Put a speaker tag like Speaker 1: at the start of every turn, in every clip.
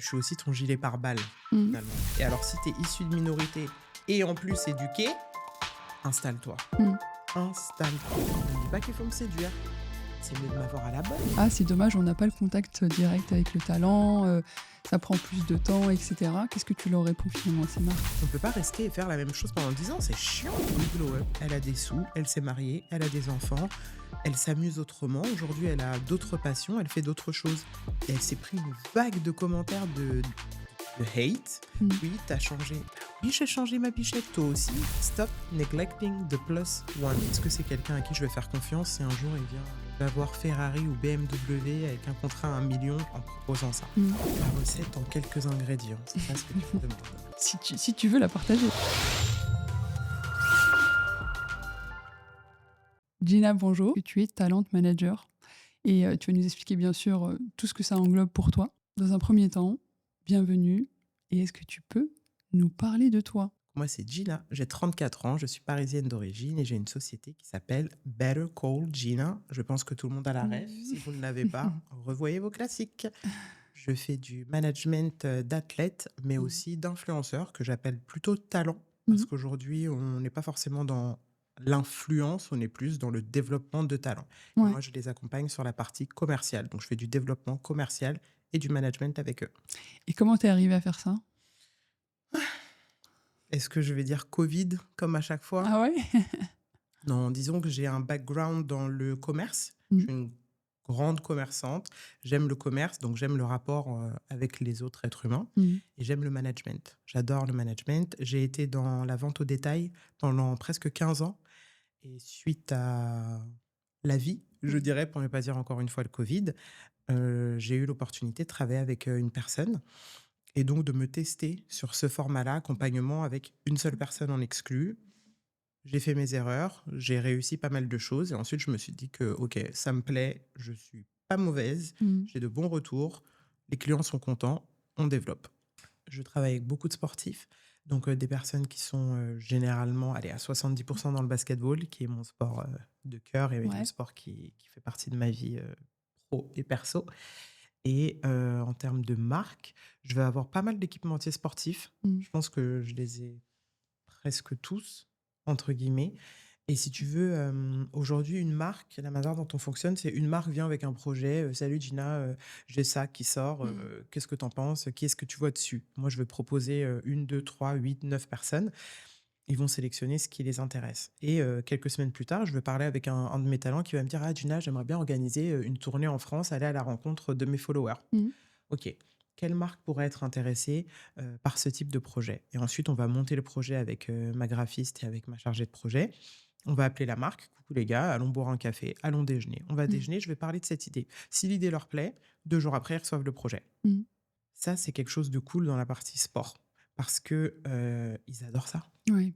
Speaker 1: Je suis aussi ton gilet pare-balles,
Speaker 2: Mmh.
Speaker 1: finalement. Et alors, si tu es issu de minorité et en plus éduqué, installe-toi.
Speaker 2: Mmh.
Speaker 1: Installe-toi. Je ne dis pas qu'il faut me séduire. C'est mieux de m'avoir à la bonne.
Speaker 2: Ah, c'est dommage, on n'a pas le contact direct avec le talent, ça prend plus de temps et cetera. Qu'est-ce que tu leur réponds finalement à ces marques?
Speaker 1: On peut pas rester et faire la même chose pendant 10 ans, c'est chiant. Une glow-up, elle a des sous, elle s'est mariée, elle a des enfants, elle s'amuse autrement. Aujourd'hui, elle a d'autres passions, elle fait d'autres choses. Et elle s'est pris une vague de commentaires de hate.
Speaker 2: Mmh.
Speaker 1: Oui, t'as changé. Oui, j'ai changé ma bichette, toi aussi. Stop neglecting the plus one. Est-ce que c'est quelqu'un à qui je vais faire confiance si un jour il vient d'avoir Ferrari ou BMW avec un contrat à 1 million en proposant ça?
Speaker 2: Mmh.
Speaker 1: La recette en quelques ingrédients, c'est ça ce que tu me demandes.
Speaker 2: Si tu veux la partager. Gina, bonjour. Tu es talent manager et tu vas nous expliquer bien sûr, tout ce que ça englobe pour toi. Dans un premier temps, bienvenue et est-ce que tu peux nous parler de toi?
Speaker 1: Moi, c'est Gina, j'ai 34 ans, je suis parisienne d'origine et j'ai une société qui s'appelle Better Call Gina. Je pense que tout le monde a la ref. Si vous ne l'avez pas, revoyez vos classiques. Je fais du management d'athlètes, mais
Speaker 2: Mmh.
Speaker 1: aussi d'influenceurs que j'appelle plutôt talent. Parce
Speaker 2: Mmh.
Speaker 1: qu'aujourd'hui, on n'est pas forcément dans l'influence, on est plus dans le développement de talent. Et
Speaker 2: Ouais,
Speaker 1: moi, je les accompagne sur la partie commerciale. Donc, je fais du développement commercial et du management avec eux.
Speaker 2: et comment tu es arrivée à faire ça?
Speaker 1: Est-ce que je vais dire Covid comme à chaque fois?
Speaker 2: Ah ouais?
Speaker 1: Non, disons que j'ai un background dans le commerce. Je
Speaker 2: Mmh.
Speaker 1: suis une grande commerçante. J'aime le commerce, donc j'aime le rapport avec les autres êtres humains.
Speaker 2: Mmh.
Speaker 1: Et j'aime le management. J'adore le management. J'ai été dans la vente au détail pendant presque 15 ans. Et suite à la vie, je dirais, pour ne pas dire encore une fois le Covid, j'ai eu l'opportunité de travailler avec une personne et donc de me tester sur ce format-là, accompagnement avec une seule personne en exclu. J'ai fait mes erreurs, j'ai réussi pas mal de choses et ensuite je me suis dit que OK, ça me plaît, je suis pas mauvaise,
Speaker 2: Mmh.
Speaker 1: j'ai de bons retours, les clients sont contents, on développe. Je travaille avec beaucoup de sportifs, donc des personnes qui sont, généralement, allez, à 70 dans le basketball, qui est mon sport, de cœur et le
Speaker 2: Ouais.
Speaker 1: sport qui fait partie de ma vie, pro et perso et en termes de marque, je vais avoir pas mal d'équipementiers sportifs.
Speaker 2: Mmh.
Speaker 1: Je pense que je les ai presque tous, entre guillemets. Et si tu veux, aujourd'hui, une marque, la manière dont on fonctionne, c'est une marque vient avec un projet, «Salut Gina, j'ai ça qui sort,
Speaker 2: Mmh.
Speaker 1: qu'est-ce que tu en penses? Qui est-ce que tu vois dessus?» Moi, je vais proposer, 1, 2, 3, 8, 9 personnes. Ils vont sélectionner ce qui les intéresse et quelques semaines plus tard, je vais parler avec un de mes talents qui va me dire: «Ah Gina, j'aimerais bien organiser, une tournée en France, aller à la rencontre de mes followers».
Speaker 2: Mmh.
Speaker 1: OK. Quelle marque pourrait être intéressée, par ce type de projet? Et ensuite, on va monter le projet avec, ma graphiste et avec ma chargée de projet. On va appeler la marque: «Coucou les gars, allons boire un café, allons déjeuner». On va
Speaker 2: Mmh.
Speaker 1: déjeuner, je vais parler de cette idée. Si l'idée leur plaît, 2 jours après, ils reçoivent le projet.
Speaker 2: Mmh.
Speaker 1: Ça, c'est quelque chose de cool dans la partie sport parce que, ils adorent ça.
Speaker 2: Ouais.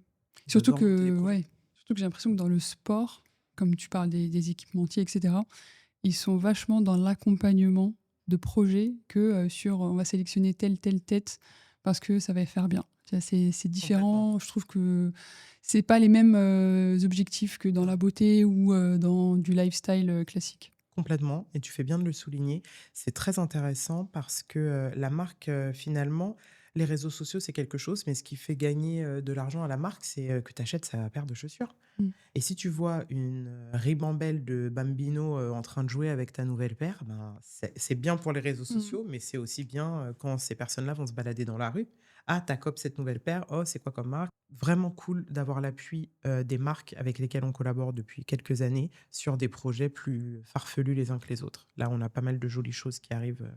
Speaker 1: Ils
Speaker 2: Surtout
Speaker 1: adorent monter des
Speaker 2: que
Speaker 1: projets.
Speaker 2: ouais, surtout que j'ai l'impression que dans le sport, comme tu parles des équipementiers et cetera, ils sont vachement dans l'accompagnement de projets que, sur, on va sélectionner telle tête parce que ça va faire bien. Tu vois, c'est
Speaker 1: Complètement.
Speaker 2: différent. Je trouve que c'est pas les mêmes, objectifs que dans la beauté ou, dans du lifestyle, classique.
Speaker 1: Complètement et tu fais bien de le souligner. C'est très intéressant parce que, la marque, finalement, les réseaux sociaux, c'est quelque chose, mais ce qui fait gagner, de l'argent à la marque, c'est, que tu achètes sa paire de chaussures
Speaker 2: Mmh.
Speaker 1: et si tu vois une, ribambelle de Bambino, en train de jouer avec ta nouvelle paire, ben, c'est bien pour les réseaux
Speaker 2: Mmh.
Speaker 1: sociaux, mais c'est aussi bien, quand ces personnes-là vont se balader dans la rue. «Ah, tu as cette nouvelle paire. Oh, c'est quoi comme marque?» Vraiment cool d'avoir l'appui, des marques avec lesquelles on collabore depuis quelques années sur des projets plus farfelus les uns que les autres. Là, on a pas mal de jolies choses qui arrivent,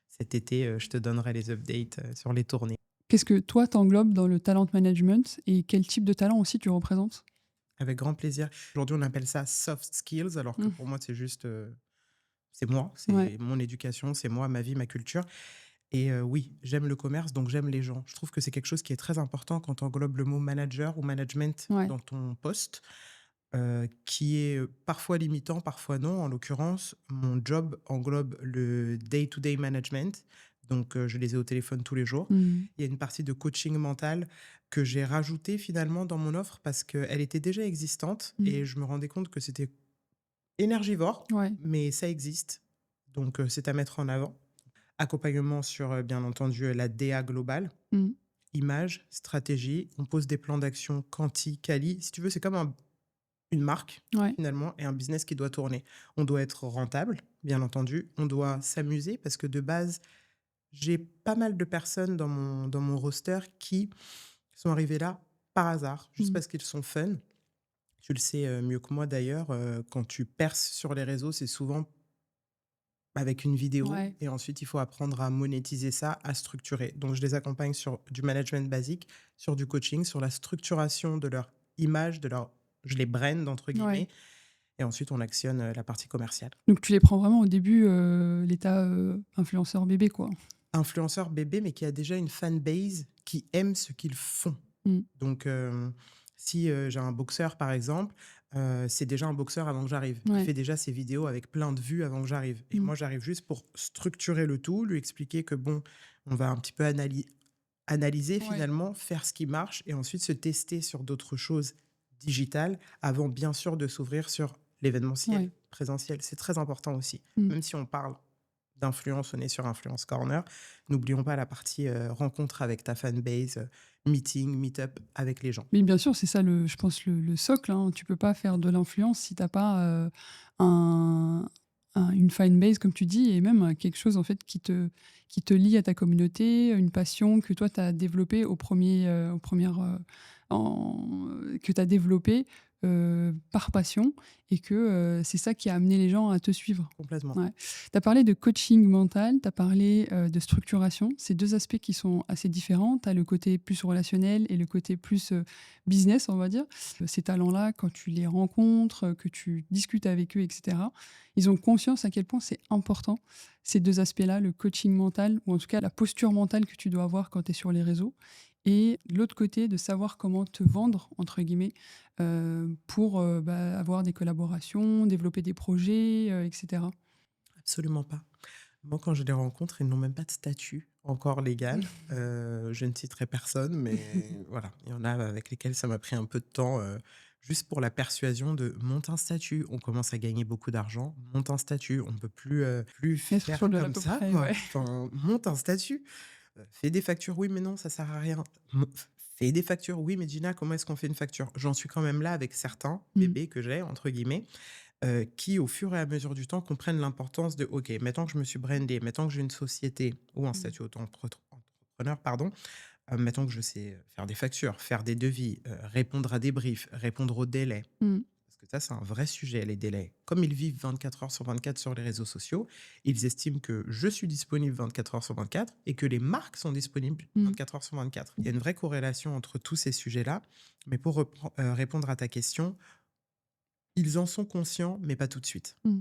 Speaker 1: cet été, je te donnerai les updates, sur les tournées.
Speaker 2: Qu'est-ce que toi t'englobes dans le talent management et quel type de talent aussi tu représentes?
Speaker 1: Avec grand plaisir. Aujourd'hui, on appelle ça soft skills alors que
Speaker 2: Mmh.
Speaker 1: pour moi, c'est juste, c'est moi,
Speaker 2: Ouais.
Speaker 1: c'est mon éducation, c'est moi, ma vie, ma culture et oui, j'aime le commerce, donc j'aime les gens. Je trouve que c'est quelque chose qui est très important quand on englobe le mot manager ou management
Speaker 2: Ouais.
Speaker 1: dans ton poste. Qui est, parfois limitant, parfois non. En l'occurrence, mon job englobe le day to day management, donc je les ai au téléphone tous les jours.
Speaker 2: Mmh.
Speaker 1: Il y a une partie de coaching mental que j'ai rajoutée finalement dans mon offre parce qu'elle était déjà existante
Speaker 2: Mmh.
Speaker 1: et je me rendais compte que c'était énergivore,
Speaker 2: Ouais.
Speaker 1: mais ça existe, donc c'est à mettre en avant. Accompagnement sur, bien entendu, la DA globale,
Speaker 2: Mmh.
Speaker 1: image, stratégie. On pose des plans d'action quanti, quali. Si tu veux, c'est comme une marque,
Speaker 2: Ouais.
Speaker 1: finalement, et un business qui doit tourner. On doit être rentable, bien entendu. On doit s'amuser parce que de base, j'ai pas mal de personnes dans mon roster qui sont arrivées là par hasard, juste
Speaker 2: Mmh.
Speaker 1: parce qu'ils sont fun. Tu le sais, mieux que moi d'ailleurs, quand tu perces sur les réseaux, c'est souvent avec une vidéo
Speaker 2: Ouais.
Speaker 1: et ensuite il faut apprendre à monétiser ça, à structurer. Donc je les accompagne sur du management basique, sur du coaching, sur la structuration de leur image, de leur je les «brand» entre
Speaker 2: Ouais.
Speaker 1: guillemets et ensuite on actionne, la partie commerciale.
Speaker 2: Donc tu les prends vraiment au début, l'état, influenceur bébé, quoi?
Speaker 1: Influenceur bébé, mais qui a déjà une fanbase qui aime ce qu'ils font.
Speaker 2: Mmh.
Speaker 1: Donc, si, j'ai un boxeur, par exemple, c'est déjà un boxeur avant que j'arrive. Il
Speaker 2: Ouais.
Speaker 1: fait déjà ses vidéos avec plein de vues avant que j'arrive et
Speaker 2: Mmh.
Speaker 1: moi, j'arrive juste pour structurer le tout, lui expliquer que bon, on va un petit peu analyser
Speaker 2: Ouais.
Speaker 1: finalement, faire ce qui marche et ensuite se tester sur d'autres choses digitales avant bien sûr de s'ouvrir sur l'événementiel,
Speaker 2: Ouais.
Speaker 1: présentiel. C'est très important aussi.
Speaker 2: Mmh.
Speaker 1: Même si on parle d'influence, on est sur Influence Corner. N'oublions pas la partie, rencontre avec ta fanbase, meeting, meet-up avec les gens.
Speaker 2: Mais bien sûr, c'est ça je pense le socle, hein. Tu peux pas faire de l'influence si tu as pas, un une fanbase comme tu dis et même, quelque chose en fait qui te lie à ta communauté, une passion que toi tu as développée aux premières, que tu as développée, par passion et que, c'est ça qui a amené les gens à te suivre.
Speaker 1: Complètement.
Speaker 2: Ouais. Tu as parlé de coaching mental, tu as parlé, de structuration. C'est 2 aspects qui sont assez différents. Tu as le côté plus relationnel et le côté plus, business, on va dire. Ces talents-là, quand tu les rencontres, que tu discutes avec eux et cetera, ils ont conscience à quel point c'est important, ces 2 aspects-là, le coaching mental ou en tout cas la posture mentale que tu dois avoir quand tu es sur les réseaux et de l'autre côté, de savoir comment te «vendre» entre guillemets, pour, avoir des collaborations, développer des projets, et cetera.
Speaker 1: Absolument pas. Moi, quand je les rencontre, ils n'ont même pas de statut encore légal. Je ne citerai personne, mais voilà, il y en a avec lesquels ça m'a pris un peu de temps, juste pour la persuasion de: «Monte un statut, on commence à gagner beaucoup d'argent, monte un statut, on ne peut plus
Speaker 2: Être sur
Speaker 1: faire
Speaker 2: de l'à
Speaker 1: comme
Speaker 2: peu
Speaker 1: ça
Speaker 2: près,
Speaker 1: quoi.
Speaker 2: ouais.
Speaker 1: Enfin, monte un statut, fais des factures, oui mais non, ça sert à rien. Fais des factures, oui mais Gina, comment est-ce qu'on fait une facture?» J'en suis quand même là avec certains
Speaker 2: Mmh.
Speaker 1: bébés que j'ai entre guillemets, qui, au fur et à mesure du temps, comprennent l'importance de: «OK, maintenant que je me suis brandé, maintenant que j'ai une société ou un
Speaker 2: Mmh.
Speaker 1: statut auto-entrepreneur, pardon, maintenant que je sais, faire des factures, faire des devis, répondre à des briefs, répondre aux délais».
Speaker 2: Mmh.
Speaker 1: Parce que ça, c'est un vrai sujet, les délais. Comme ils vivent 24 heures sur 24 sur les réseaux sociaux, ils estiment que je suis disponible 24 heures sur 24 et que les marques sont disponibles
Speaker 2: Mmh.
Speaker 1: 24 heures sur 24. Il y a une vraie corrélation entre tous ces sujets-là, mais pour répondre à ta question, ils en sont conscients, mais pas tout de suite.
Speaker 2: Mmh.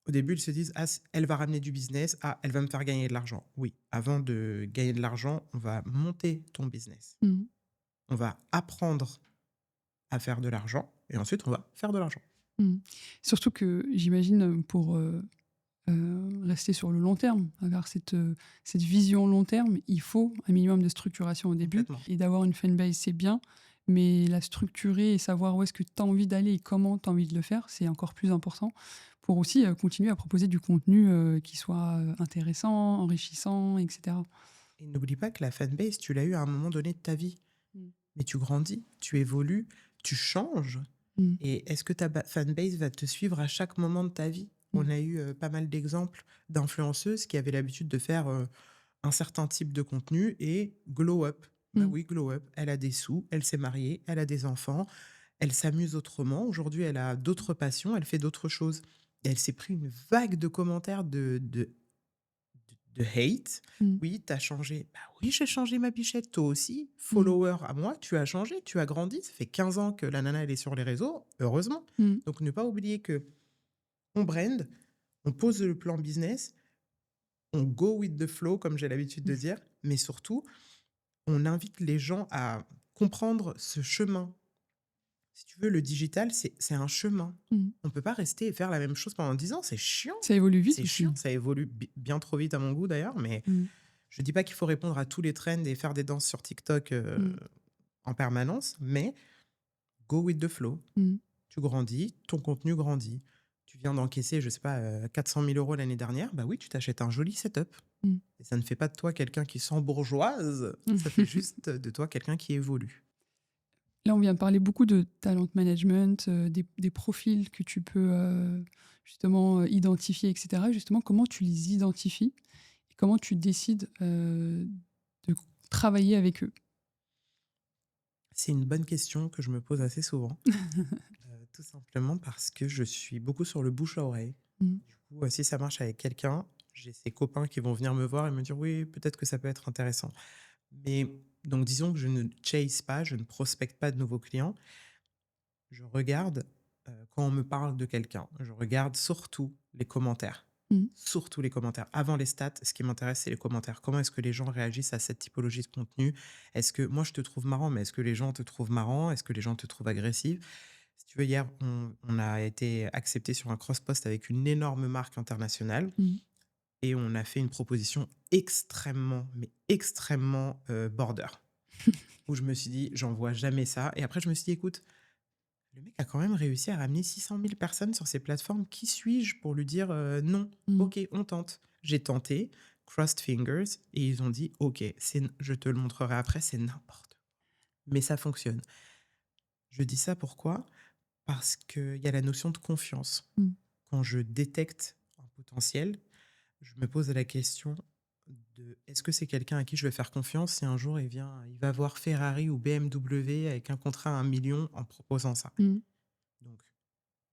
Speaker 1: Au début, ils se disent: «Ah, elle va ramener du business. Ah, elle va me faire gagner de l'argent». Oui, avant de gagner de l'argent, on va monter ton business.
Speaker 2: Mmh.
Speaker 1: On va apprendre à faire de l'argent et ensuite on va faire de l'argent.
Speaker 2: Mmh. Surtout que j'imagine, pour, rester sur le long terme, avoir cette vision long terme, il faut un minimum de structuration au début
Speaker 1: Complètement.
Speaker 2: et d'avoir une fanbase, c'est bien, mais la structurer et savoir où est-ce que tu as envie d'aller et comment tu as envie de le faire, c'est encore plus important pour aussi, continuer à proposer du contenu, qui soit, intéressant, enrichissant et cetera.
Speaker 1: Et n'oublie pas que la fanbase, tu l'as eu à un moment donné de ta vie.
Speaker 2: Mmh.
Speaker 1: Mais tu grandis, tu évolues, tu changes.
Speaker 2: Mmh.
Speaker 1: Et est-ce que ta fanbase va te suivre à chaque moment de ta vie?
Speaker 2: Mmh.
Speaker 1: On a eu, pas mal d'exemples d'influenceuses qui avaient l'habitude de faire, un certain type de contenu et glow up. Bah
Speaker 2: Mmh.
Speaker 1: oui, glow up. Elle a des sous, elle s'est mariée, elle a des enfants, elle s'amuse autrement. Aujourd'hui, elle a d'autres passions, elle fait d'autres choses. Et elle s'est pris une vague de commentaires de hate.
Speaker 2: Mmh.
Speaker 1: Oui, tu as changé. Bah oui, j'ai changé ma bichette, toi aussi.
Speaker 2: Mmh.
Speaker 1: Follower à moi, tu as changé, tu as grandi. Ça fait 15 ans que la nana, elle est sur les réseaux, heureusement.
Speaker 2: Mmh.
Speaker 1: Donc ne pas oublier que on brand, on pose le plan business, on go with the flow, comme j'ai l'habitude de dire, mais surtout, on invite les gens à comprendre ce chemin. Si tu veux, le digital, c'est un chemin.
Speaker 2: Mmh.
Speaker 1: On peut pas rester et faire la même chose pendant 10 ans, c'est chiant.
Speaker 2: Ça évolue vite
Speaker 1: C'est chiant,
Speaker 2: aussi.
Speaker 1: ça évolue bien trop vite à mon goût d'ailleurs, mais
Speaker 2: Mmh.
Speaker 1: je dis pas qu'il faut répondre à tous les trends et faire des danses sur TikTok,
Speaker 2: Mmh.
Speaker 1: en permanence, mais go with the flow.
Speaker 2: Mmh.
Speaker 1: Tu grandis, ton contenu grandit. Tu viens d'encaisser, je sais pas, 400 000 € l'année dernière, bah oui, tu t'achètes un joli setup.
Speaker 2: Mmh.
Speaker 1: Et ça ne fait pas de toi quelqu'un qui s'embourgeoise, ça fait juste de toi quelqu'un qui évolue.
Speaker 2: Là, on vient de parler beaucoup de talent management, des profils que tu peux, justement, identifier et cetera. Justement, comment tu les identifies et comment tu décides, de travailler avec eux?
Speaker 1: C'est une bonne question que je me pose assez souvent, tout simplement parce que je suis beaucoup sur le bouche à oreille.
Speaker 2: Mmh.
Speaker 1: Du coup, si ça marche avec quelqu'un, j'ai ses copains qui vont venir me voir et me dire: «Oui, peut-être que ça peut être intéressant». Mais donc disons que je ne chase pas, je ne prospecte pas de nouveaux clients. Je regarde, quand on me parle de quelqu'un, je regarde surtout les commentaires.
Speaker 2: Mmh.
Speaker 1: Surtout les commentaires. Avant les stats, ce qui m'intéresse, c'est les commentaires. Comment est-ce que les gens réagissent à cette typologie de contenu? Est-ce que moi, je te trouve marrant, mais est-ce que les gens te trouvent marrant? Est-ce que les gens te trouvent agressif? Si tu veux, hier, on a été accepté sur un cross-post avec une énorme marque internationale
Speaker 2: Mmh.
Speaker 1: et on a fait une proposition extrêmement, mais extrêmement border. Où je me suis dit, j'en vois jamais ça. Et après, je me suis dit, écoute, le mec a quand même réussi à ramener 600 000 personnes sur ses plateformes. Qui suis-je pour lui dire non?
Speaker 2: Mmh.
Speaker 1: Ok, on tente. J'ai tenté, crossed fingers, et ils ont dit ok, je te le montrerai après, c'est n'importe quoi. Mais ça fonctionne. Je dis ça pourquoi? Parce qu'il y a la notion de confiance.
Speaker 2: Mmh.
Speaker 1: Quand je détecte un potentiel, je me pose la question de est-ce que c'est quelqu'un à qui je vais faire confiance si un jour il va voir Ferrari ou BMW avec un contrat à 1 million en proposant ça.
Speaker 2: Mmh.
Speaker 1: Donc,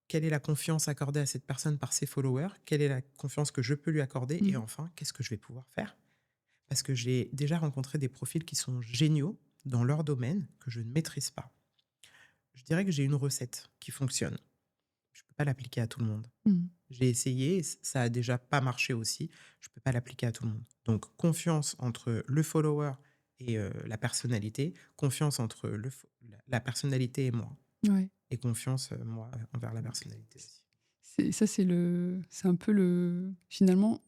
Speaker 1: quelle est la confiance accordée à cette personne par ses followers? Quelle est la confiance que je peux lui accorder? Et
Speaker 2: Mmh.
Speaker 1: enfin, qu'est-ce que je vais pouvoir faire? Parce que j'ai déjà rencontré des profils qui sont géniaux dans leur domaine que je ne maîtrise pas. Je dirais que j'ai une recette qui fonctionne. Je ne peux pas l'appliquer à tout le monde.
Speaker 2: Mmh.
Speaker 1: J'ai essayé, et ça a déjà pas marché aussi. Je ne peux pas l'appliquer à tout le monde. Donc, confiance entre le follower et la personnalité, confiance entre la personnalité et moi,
Speaker 2: Ouais.
Speaker 1: et confiance, moi, envers la personnalité aussi.
Speaker 2: C'est un peu le finalement,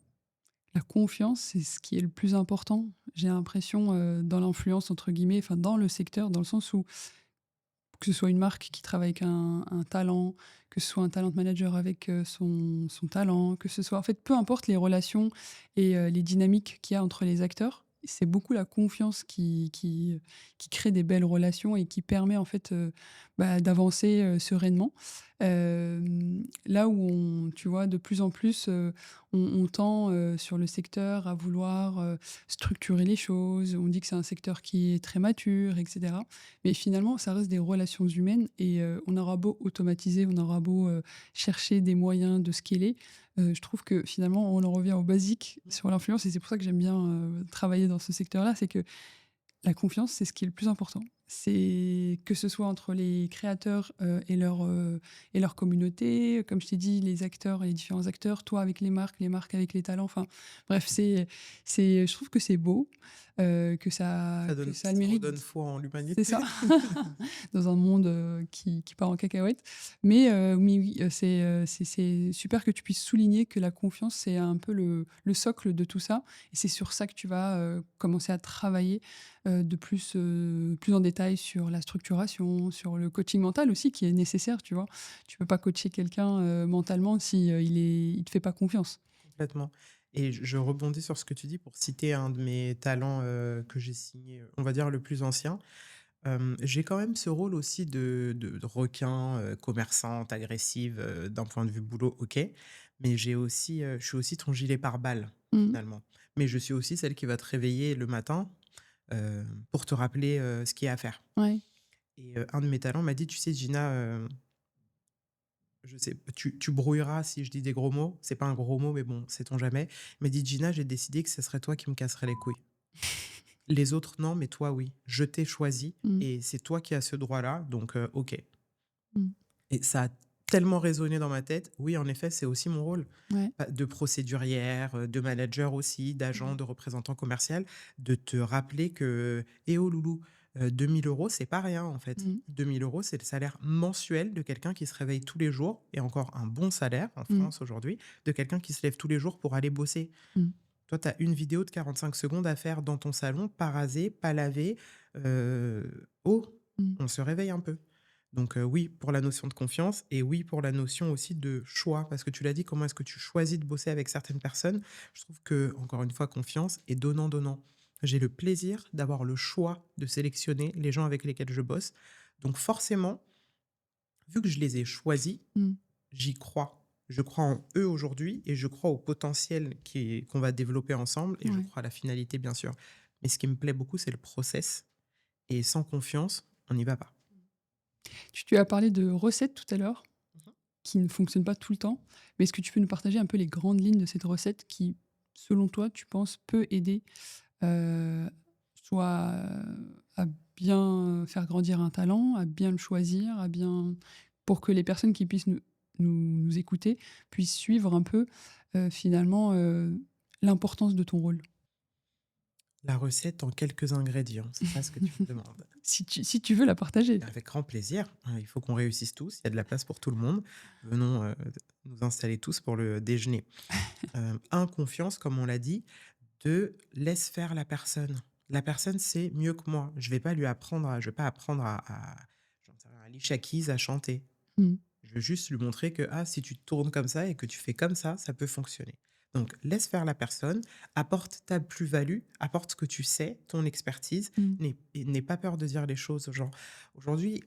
Speaker 2: la confiance, c'est ce qui est le plus important. J'ai l'impression, dans «l'influence» entre guillemets, enfin dans le secteur, dans le sens où que ce soit une marque qui travaille avec un talent, que ce soit un talent manager avec, son talent, que ce soit en fait, peu importe les relations et les dynamiques qu'il y a entre les acteurs, c'est beaucoup la confiance qui crée des belles relations et qui permet en fait, d'avancer, sereinement. Là où on tu vois, de plus en plus, on tend, sur le secteur à vouloir, structurer les choses. On dit que c'est un secteur qui est très mature et cetera. Mais finalement, ça reste des relations humaines et on aura beau automatiser, on aura beau, chercher des moyens de scaler, je trouve que finalement, on en revient au basique sur l'influence et c'est pour ça que j'aime bien, travailler dans ce secteur-là. C'est que la confiance, c'est ce qui est le plus important. C'est que ce soit entre les créateurs, et leur communauté, comme je t'ai dit, les acteurs et les différents acteurs, toi avec les marques avec les talents, enfin bref, je trouve que c'est beau, que ça a le
Speaker 1: Ça
Speaker 2: mérite.
Speaker 1: redonne foi en
Speaker 2: C'est
Speaker 1: l'humanité.
Speaker 2: ça, dans un monde, qui part en cacahuète. Mais oui, c'est super que tu puisses souligner que la confiance, c'est un peu le socle de tout ça et c'est sur ça que tu vas, commencer à travailler, de plus en détail sur la structuration, sur le coaching mental aussi qui est nécessaire, tu vois? Tu peux pas coacher quelqu'un, mentalement si, il te fait pas confiance.
Speaker 1: Complètement. Et je rebondis sur ce que tu dis pour citer un de mes talents, que j'ai signé, on va dire le plus ancien. J'ai quand même ce rôle aussi de requin, commerçante, agressive, d'un point de vue boulot, OK. Mais je suis aussi ton gilet pare-balles,
Speaker 2: Mmh.
Speaker 1: finalement. Mais je suis aussi celle qui va te réveiller le matin, pour te rappeler, ce qu'il y a à faire.
Speaker 2: Ouais.
Speaker 1: Et un de mes talents m'a dit: «Tu sais Gina, je sais, tu brouilleras si je dis des gros mots. C'est pas un gros mot, mais bon, sait-on jamais». Il m'a dit: «Gina, j'ai décidé que ce serait toi qui me casserais les couilles. Les autres, non, mais toi, oui. Je t'ai choisi
Speaker 2: Mmh.
Speaker 1: et c'est toi qui as ce droit-là, donc OK».
Speaker 2: Mmh.
Speaker 1: Et ça a tellement résonné dans ma tête. Oui, en effet, c'est aussi mon rôle,
Speaker 2: Ouais.
Speaker 1: de procédurière, de manager aussi, d'agent,
Speaker 2: Mmh.
Speaker 1: de représentant commercial, de te rappeler que: «Eh oh loulou, 2 000 €, c'est pas rien, en fait.
Speaker 2: Mmh.
Speaker 1: 2 000 €, c'est le salaire mensuel de quelqu'un qui se réveille tous les jours, et encore un bon salaire en
Speaker 2: Mmh.
Speaker 1: France aujourd'hui, de quelqu'un qui se lève tous les jours pour aller bosser.
Speaker 2: Mmh.
Speaker 1: Toi, tu as une vidéo de 45 secondes à faire dans ton salon, pas rasé, pas lavé. Oh,
Speaker 2: Mmh.
Speaker 1: on se réveille un peu. Donc oui, pour la notion de confiance et oui, pour la notion aussi de choix. Parce que tu l'as dit, comment est-ce que tu choisis de bosser avec certaines personnes? Je trouve que, encore une fois, confiance et donnant-donnant. J'ai le plaisir d'avoir le choix de sélectionner les gens avec lesquels je bosse. Donc forcément, vu que je les ai choisis,
Speaker 2: Mmh.
Speaker 1: j'y crois. Je crois en eux aujourd'hui et je crois au potentiel qu'on va développer ensemble et je
Speaker 2: Ouais.
Speaker 1: crois à la finalité, bien sûr. Mais ce qui me plaît beaucoup, c'est le process. Et sans confiance, on n'y va pas.
Speaker 2: Tu as parlé de recettes tout à l'heure,
Speaker 1: Mhm.
Speaker 2: qui ne fonctionnent pas tout le temps. Mais est-ce que tu peux nous partager un peu les grandes lignes de cette recette qui, selon toi, tu penses peut aider, heu, soit, à bien faire grandir un talent, à bien le choisir, à bien pour que les personnes qui puissent nous écouter puissent suivre un peu, finalement, l'importance de ton rôle?
Speaker 1: La recette en quelques ingrédients, c'est ça ce que tu me demandes.
Speaker 2: Si tu veux la partager.
Speaker 1: Avec grand plaisir. Il faut qu'on réussisse tous. Il y a de la place pour tout le monde. Venons nous installer tous pour le déjeuner. Un, confiance, comme on l'a dit. Deux, laisse faire la personne. La personne sait mieux que moi. Je vais pas apprendre j'en sais rien, à Alicia Keys à chanter.
Speaker 2: Mmh.
Speaker 1: Je veux juste lui montrer que ah, si tu tournes comme ça et que tu fais comme ça peut fonctionner. Donc, laisse faire la personne, apporte ta plus-value, apporte ce que tu sais, ton expertise,
Speaker 2: Mmh.
Speaker 1: et n'aie pas peur de dire les choses aux gens. Aujourd'hui,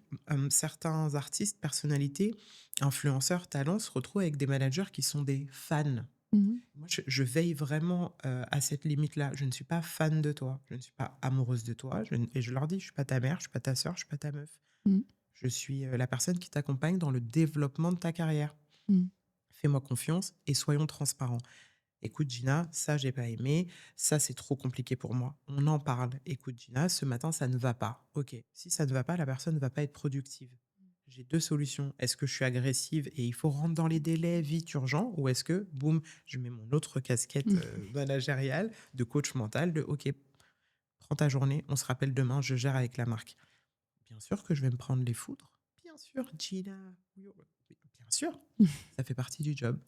Speaker 1: certains artistes, personnalités, influenceurs, talents se retrouvent avec des managers qui sont des fans.
Speaker 2: Mmh.
Speaker 1: Moi, je veille vraiment à cette limite-là. Je ne suis pas fan de toi, je ne suis pas amoureuse de toi, et je leur dis, je suis pas ta mère, je suis pas ta sœur, je suis pas ta meuf.
Speaker 2: Mmh.
Speaker 1: Je suis la personne qui t'accompagne dans le développement de ta carrière.
Speaker 2: Mmh.
Speaker 1: Fais-moi confiance et soyons transparents. Écoute, Gina, ça, j'ai pas aimé. Ça, c'est trop compliqué pour moi. On en parle. Écoute, Gina, ce matin, ça ne va pas. Ok. Si ça ne va pas, la personne ne va pas être productive. J'ai deux solutions. Est-ce que je suis agressive et il faut rentrer dans les délais vite urgent, ou est-ce que, boum, je mets mon autre casquette
Speaker 2: Mmh.
Speaker 1: managériale de coach mental de ok, prends ta journée, on se rappelle demain, je gère avec la marque. Bien sûr que je vais me prendre les foudres. Bien sûr, Gina. Oui, bien sûr, ça fait partie du job.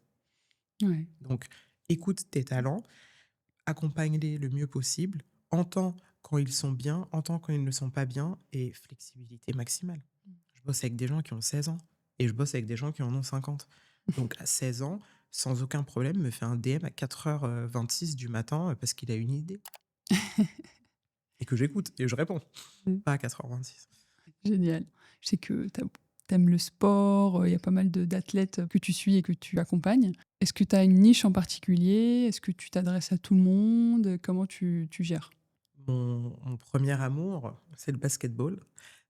Speaker 2: Ouais.
Speaker 1: Donc, écoute tes talents, accompagne-les le mieux possible, entends quand ils sont bien, entends quand ils ne sont pas bien, et flexibilité maximale. Je bosse avec des gens qui ont 16 ans et je bosse avec des gens qui en ont 50. Donc, à 16 ans, sans aucun problème, me fait un DM à 4h26 du matin parce qu'il a une idée et que j'écoute et je réponds.
Speaker 2: Mmh.
Speaker 1: Pas à 4h26.
Speaker 2: Génial. Je sais que tu aimes le sport, il y a pas mal d'athlètes que tu suis et que tu accompagnes. Est-ce que tu as une niche en particulier? Est-ce que tu t'adresses à tout le monde? Comment tu gères?
Speaker 1: Mon premier amour, c'est le basketball.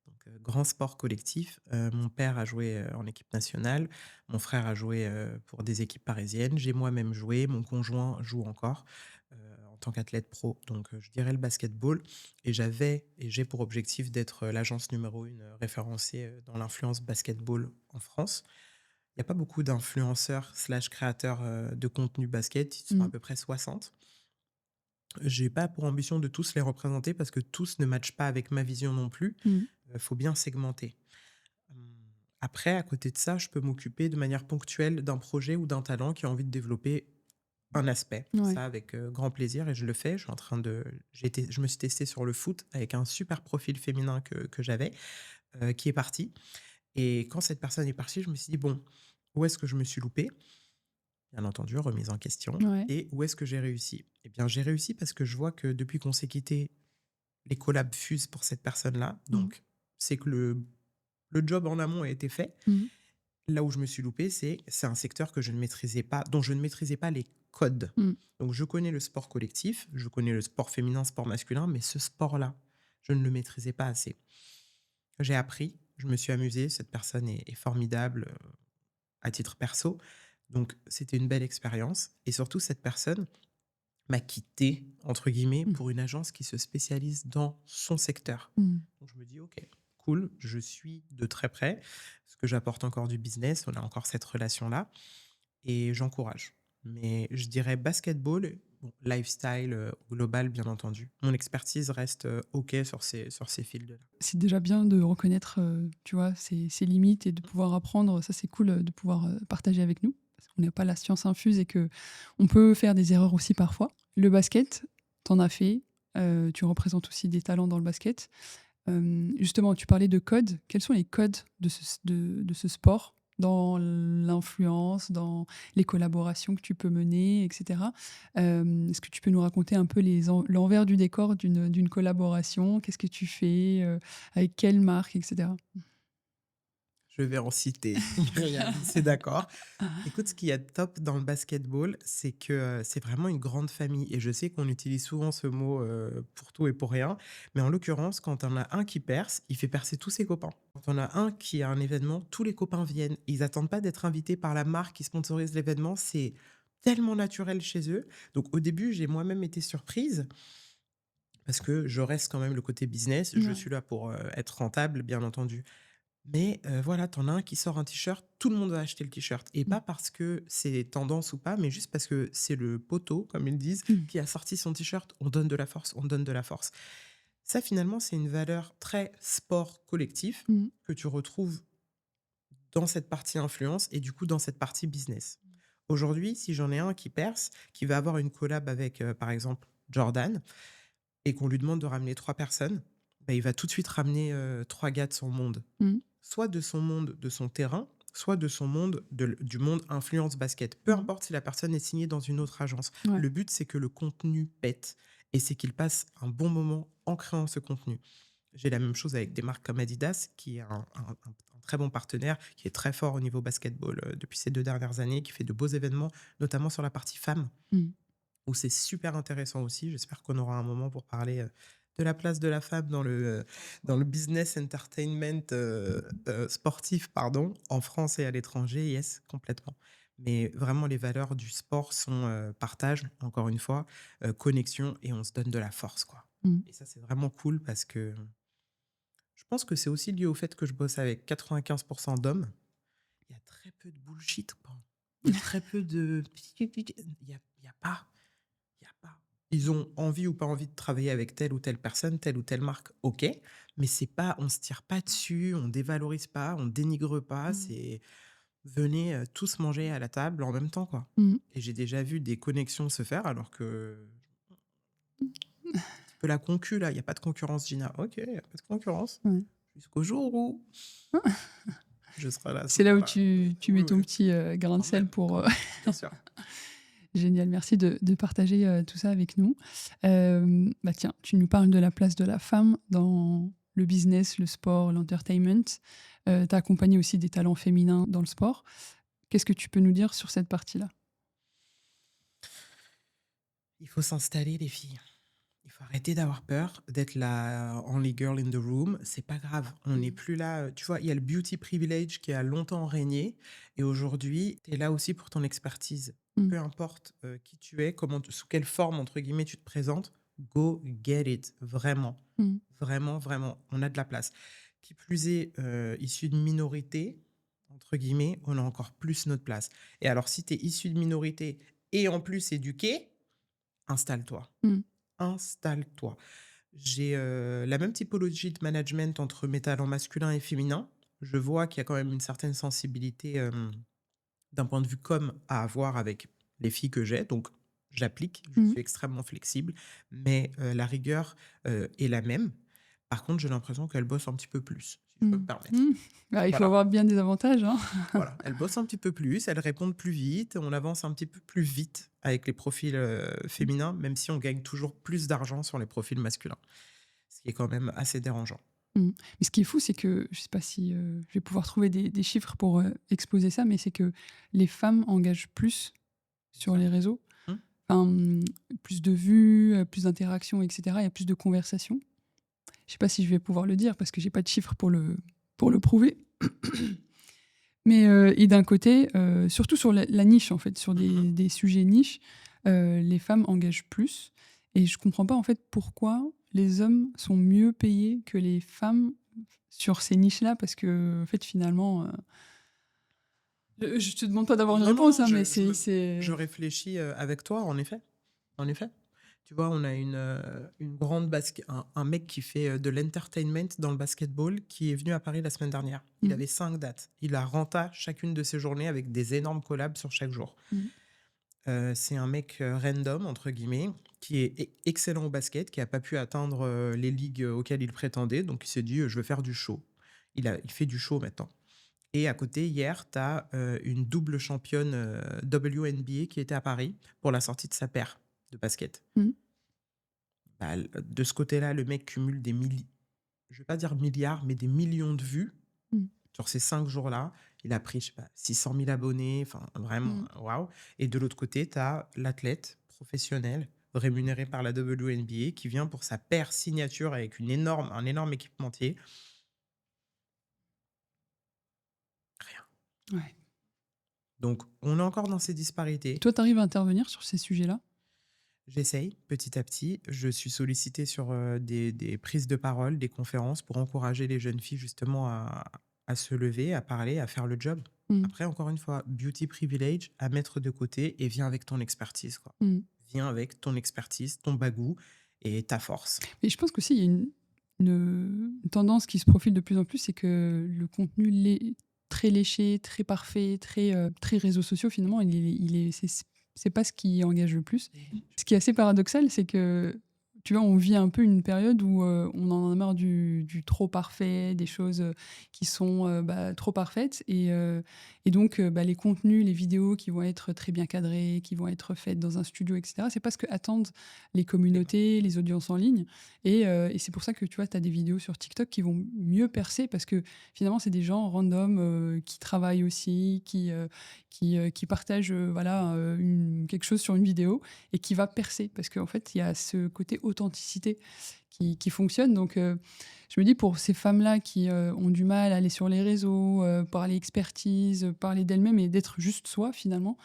Speaker 1: Donc, grand sport collectif. Mon père a joué en équipe nationale. Mon frère a joué pour des équipes parisiennes. J'ai moi-même joué. Mon conjoint joue encore en tant qu'athlète pro. Donc, je dirais le basketball. Et j'ai pour objectif d'être l'agence numéro une référencée dans l'influence basketball en France. Il n'y a pas beaucoup d'influenceurs slash créateurs de contenu basket. Ils sont à
Speaker 2: Mmh.
Speaker 1: peu près 60. J'ai pas pour ambition de tous les représenter parce que tous ne matchent pas avec ma vision non plus.
Speaker 2: Mmh.
Speaker 1: Faut bien segmenter. Hem, Après, à côté de ça, je peux m'occuper de manière ponctuelle d'un projet ou d'un talent qui a envie de développer un aspect.
Speaker 2: Ouais.
Speaker 1: Ça, avec grand plaisir, et je le fais. Je suis en train de je me suis testée sur le foot avec un super profil féminin que j'avais, qui est parti, et quand cette personne est partie, je me suis dit: «Bon, où est-ce que je me suis loupée?» Bien entendu, remise en question.
Speaker 2: Ouais.
Speaker 1: Et où est-ce que j'ai réussi? Eh bien, j'ai réussi parce que je vois que depuis qu'on s'est quittés, les collabs fusent pour cette personne-là.
Speaker 2: Mmh.
Speaker 1: Donc, c'est que le job en amont a été fait.
Speaker 2: Mmh.
Speaker 1: Là où je me suis loupé, c'est un secteur que je ne maîtrisais pas, dont je ne maîtrisais pas les codes.
Speaker 2: Mmh.
Speaker 1: Donc, je connais le sport collectif, je connais le sport féminin, sport masculin, mais ce sport-là, je ne le maîtrisais pas assez. J'ai appris, je me suis amusé, cette personne est formidable à titre perso. Donc, c'était une belle expérience. Et surtout, cette personne m'a quitté, entre guillemets,
Speaker 2: Mmh.
Speaker 1: pour une agence qui se spécialise dans son secteur.
Speaker 2: Mmh.
Speaker 1: Donc je me dis, OK, cool, je suis de très près, parce que j'apporte encore du business, on a encore cette relation-là, et j'encourage. Mais je dirais basketball, bon, lifestyle global, bien entendu. Mon expertise reste OK sur ces fields-là.
Speaker 2: C'est déjà bien de reconnaître, tu vois, ses limites et de pouvoir apprendre. Ça, c'est cool, de pouvoir, partager avec nous, parce qu'on n'a pas la science infuse et que on peut faire des erreurs aussi parfois. Le basket, t'en as fait, tu représentes aussi des talents dans le basket. Justement, tu parlais de codes. Quels sont les codes de ce sport dans l'influence, dans les collaborations que tu peux mener, etc. Est-ce que tu peux nous raconter un peu l'envers du décor d'une collaboration? Qu'est-ce que tu fais? Avec quelle marque, etc.
Speaker 1: Je vais en citer. Myriam, c'est d'accord. Écoute, ce qu'il y a de top dans le basketball, c'est que c'est vraiment une grande famille. Et je sais qu'on utilise souvent ce mot pour tout et pour rien. Mais en l'occurrence, quand on a un qui perce, il fait percer tous ses copains. Quand on a un qui a un événement, tous les copains viennent. Ils n'attendent pas d'être invités par la marque qui sponsorise l'événement. C'est tellement naturel chez eux. Donc au début, j'ai moi-même été surprise parce que je reste quand même le côté business. Je
Speaker 2: Ouais.
Speaker 1: suis là pour être rentable, bien entendu. Mais voilà, t'en as un qui sort un t-shirt, tout le monde va acheter le t-shirt et
Speaker 2: Mmh.
Speaker 1: pas parce que c'est tendance ou pas, mais juste parce que c'est le poteau, comme ils disent,
Speaker 2: Mmh.
Speaker 1: qui a sorti son t-shirt. On donne de la force, on donne de la force. Ça, finalement, c'est une valeur très sport collectif
Speaker 2: Mmh.
Speaker 1: que tu retrouves dans cette partie influence et du coup dans cette partie business. Aujourd'hui, si j'en ai un qui perce, qui va avoir une collab avec, par exemple, Jordan et qu'on lui demande de ramener 3 personnes, bah, il va tout de suite ramener, 3 gars de son monde.
Speaker 2: Mmh.
Speaker 1: Soit de son monde, de son terrain, soit de son monde, du monde influence basket. Peu
Speaker 2: Mmh.
Speaker 1: importe si la personne est signée dans une autre agence.
Speaker 2: Ouais.
Speaker 1: Le but, c'est que le contenu pète et c'est qu'il passe un bon moment en créant ce contenu. J'ai la même chose avec des marques comme Adidas, qui est un très bon partenaire, qui est très fort au niveau basketball depuis ces 2 dernières années, qui fait de beaux événements, notamment sur la partie femmes
Speaker 2: Mmh.
Speaker 1: où c'est super intéressant aussi. J'espère qu'on aura un moment pour parler de la place de la femme dans le business entertainment sportif, pardon, en France et à l'étranger. Yes, complètement. Mais vraiment, les valeurs du sport sont partage, encore une fois, connexion et on se donne de la force, quoi.
Speaker 2: Mmh.
Speaker 1: Et ça, c'est vraiment cool parce que je pense que c'est aussi lié au fait que je bosse avec 95% d'hommes. Il y a très peu de bullshit, quoi. Il y a très peu de... Il y a pas. Il y a pas. Ils ont envie ou pas envie de travailler avec telle ou telle personne, telle ou telle marque, OK, mais c'est pas on se tire pas dessus, on dévalorise pas, on dénigre pas,
Speaker 2: Mmh.
Speaker 1: c'est venez, tous manger à la table en même temps, quoi.
Speaker 2: Mmh.
Speaker 1: Et j'ai déjà vu des connexions se faire alors que un petit peu la concu là, il y a pas de concurrence Gina. OK, il y a pas de concurrence.
Speaker 2: Ouais.
Speaker 1: Jusqu'au jour où je serai là à ce
Speaker 2: C'est là où
Speaker 1: moment-là.
Speaker 2: tu mets
Speaker 1: Oui,
Speaker 2: ton
Speaker 1: oui,
Speaker 2: petit, grain de
Speaker 1: quand
Speaker 2: sel
Speaker 1: même,
Speaker 2: pour,
Speaker 1: quand même, bien sûr.
Speaker 2: Génial, merci de partager, tout ça avec nous. Bah, tiens, tu nous parles de la place de la femme dans le business, le sport, l'entertainment. Tu as accompagné aussi des talents féminins dans le sport. Qu'est-ce que tu peux nous dire sur cette partie-là?
Speaker 1: Il faut s'installer les filles. Il faut arrêter d'avoir peur d'être la only girl in the room. C'est pas grave. On n'est
Speaker 2: Mmh.
Speaker 1: plus là. Tu vois, il y a le beauty privilege qui a longtemps régné. Et aujourd'hui, tu es là aussi pour ton expertise.
Speaker 2: Mmh.
Speaker 1: Peu importe qui tu es, sous quelle forme, entre guillemets, tu te présentes, go get it. Vraiment.
Speaker 2: Mmh.
Speaker 1: Vraiment, vraiment. On a de la place. Qui plus est, issu de minorité, entre guillemets, on a encore plus notre place. Et alors, si tu es issu de minorité et en plus éduqué, installe-toi.
Speaker 2: Mmh.
Speaker 1: Installe-toi. J'ai, la même typologie de management entre mes talents masculins et féminins. Je vois qu'il y a quand même une certaine sensibilité, d'un point de vue com à avoir avec les filles que j'ai, donc j'applique, je
Speaker 2: Mmh.
Speaker 1: suis extrêmement flexible, mais la rigueur, est la même. Par contre, j'ai l'impression qu'elles bossent un petit peu plus, si je peux
Speaker 2: Mmh.
Speaker 1: me permettre.
Speaker 2: Mmh. Bah, il faut
Speaker 1: Voilà.
Speaker 2: avoir bien des avantages, hein.
Speaker 1: Voilà, elles bossent un petit peu plus, elles répondent plus vite, on avance un petit peu plus vite avec les profils, féminins, même si on gagne toujours plus d'argent sur les profils masculins. Ce qui est quand même assez dérangeant.
Speaker 2: Mmh. Mais ce qui est fou, c'est que je sais pas si, je vais pouvoir trouver des chiffres pour, exposer ça, mais c'est que les femmes engagent plus
Speaker 1: C'est
Speaker 2: sur
Speaker 1: ça.
Speaker 2: les réseaux.
Speaker 1: Mmh.
Speaker 2: Enfin, plus de vues, plus d'interactions et cetera. Il y a plus de conversations. Je sais pas si je vais pouvoir le dire parce que j'ai pas de chiffres pour le prouver. Mais, et d'un côté, surtout sur la niche en fait, sur
Speaker 1: Mmh mh.
Speaker 2: des sujets niches, les femmes engagent plus et je comprends pas en fait pourquoi les hommes sont mieux payés que les femmes sur ces niches-là parce qu'en fait finalement, je te demande pas d'avoir une
Speaker 1: Non, non,
Speaker 2: réponse,
Speaker 1: non,
Speaker 2: hein, mais
Speaker 1: je
Speaker 2: c'est
Speaker 1: réfléchis, avec toi, en effet. En effet. Tu vois, on a une grande basket un mec qui fait, de l'entertainment dans le basketball qui est venu à Paris la semaine dernière. Il
Speaker 2: mmh,
Speaker 1: avait 5 dates. Il a renta chacune de ses journées avec des énormes collabs sur chaque jour.
Speaker 2: mmh,
Speaker 1: C'est un mec, «random» entre guillemets, qui est excellent au basket, qui a pas pu atteindre, les ligues, auxquelles il prétendait, donc il s'est dit: «Je veux faire du show». Il fait du show maintenant et à côté, hier, tu as, une double championne, WNBA qui était à Paris pour la sortie de sa paire de basket.
Speaker 2: Mmh.
Speaker 1: Bah, de ce côté-là, le mec cumule je vais pas dire milliards, mais des millions de vues
Speaker 2: Mmh.
Speaker 1: sur ces 5 jours-là. Il a pris, je sais pas, 600 000 abonnés, enfin vraiment,
Speaker 2: Mmh.
Speaker 1: waouh. Et de l'autre côté, tu as l'athlète professionnel rémunéré par la WNBA qui vient pour sa paire signature avec un énorme équipementier. Rien.
Speaker 2: Ouais.
Speaker 1: Donc, on est encore dans ces
Speaker 2: Et
Speaker 1: disparités.
Speaker 2: toi, tu arrives à intervenir sur ces sujets-là?
Speaker 1: J'essaye petit à petit. Je suis sollicitée sur des prises de parole, des conférences pour encourager les jeunes filles justement à se lever, à parler, à faire le job.
Speaker 2: Mmh.
Speaker 1: Après, encore une fois, beauty privilege à mettre de côté et viens avec ton expertise, quoi.
Speaker 2: Mmh.
Speaker 1: Viens avec ton expertise, ton bagou et ta force.
Speaker 2: Mais je pense qu'aussi, il y a une tendance qui se profile de plus en plus, c'est que le contenu très léché, très parfait, très réseaux sociaux, finalement, c'est pas ce qui engage le plus. Ce qui est assez paradoxal, c'est que, tu vois, on vit un peu une période où on en a marre du trop parfait, des choses qui sont trop parfaites. Et donc, les contenus, les vidéos qui vont être très bien cadrées, qui vont être faites dans un studio, etc., c'est pas ce que attendent les communautés, les audiences en ligne. Et c'est pour ça que tu vois, tu as des vidéos sur TikTok qui vont mieux percer parce que finalement, c'est des gens random qui travaillent aussi, qui partagent voilà, quelque chose sur une vidéo et qui va percer parce qu'en fait, il y a ce côté authenticité qui fonctionne. Donc, je me dis pour ces femmes-là qui ont du mal à aller sur les réseaux, parler expertise, parler d'elles-mêmes et d'être juste soi finalement,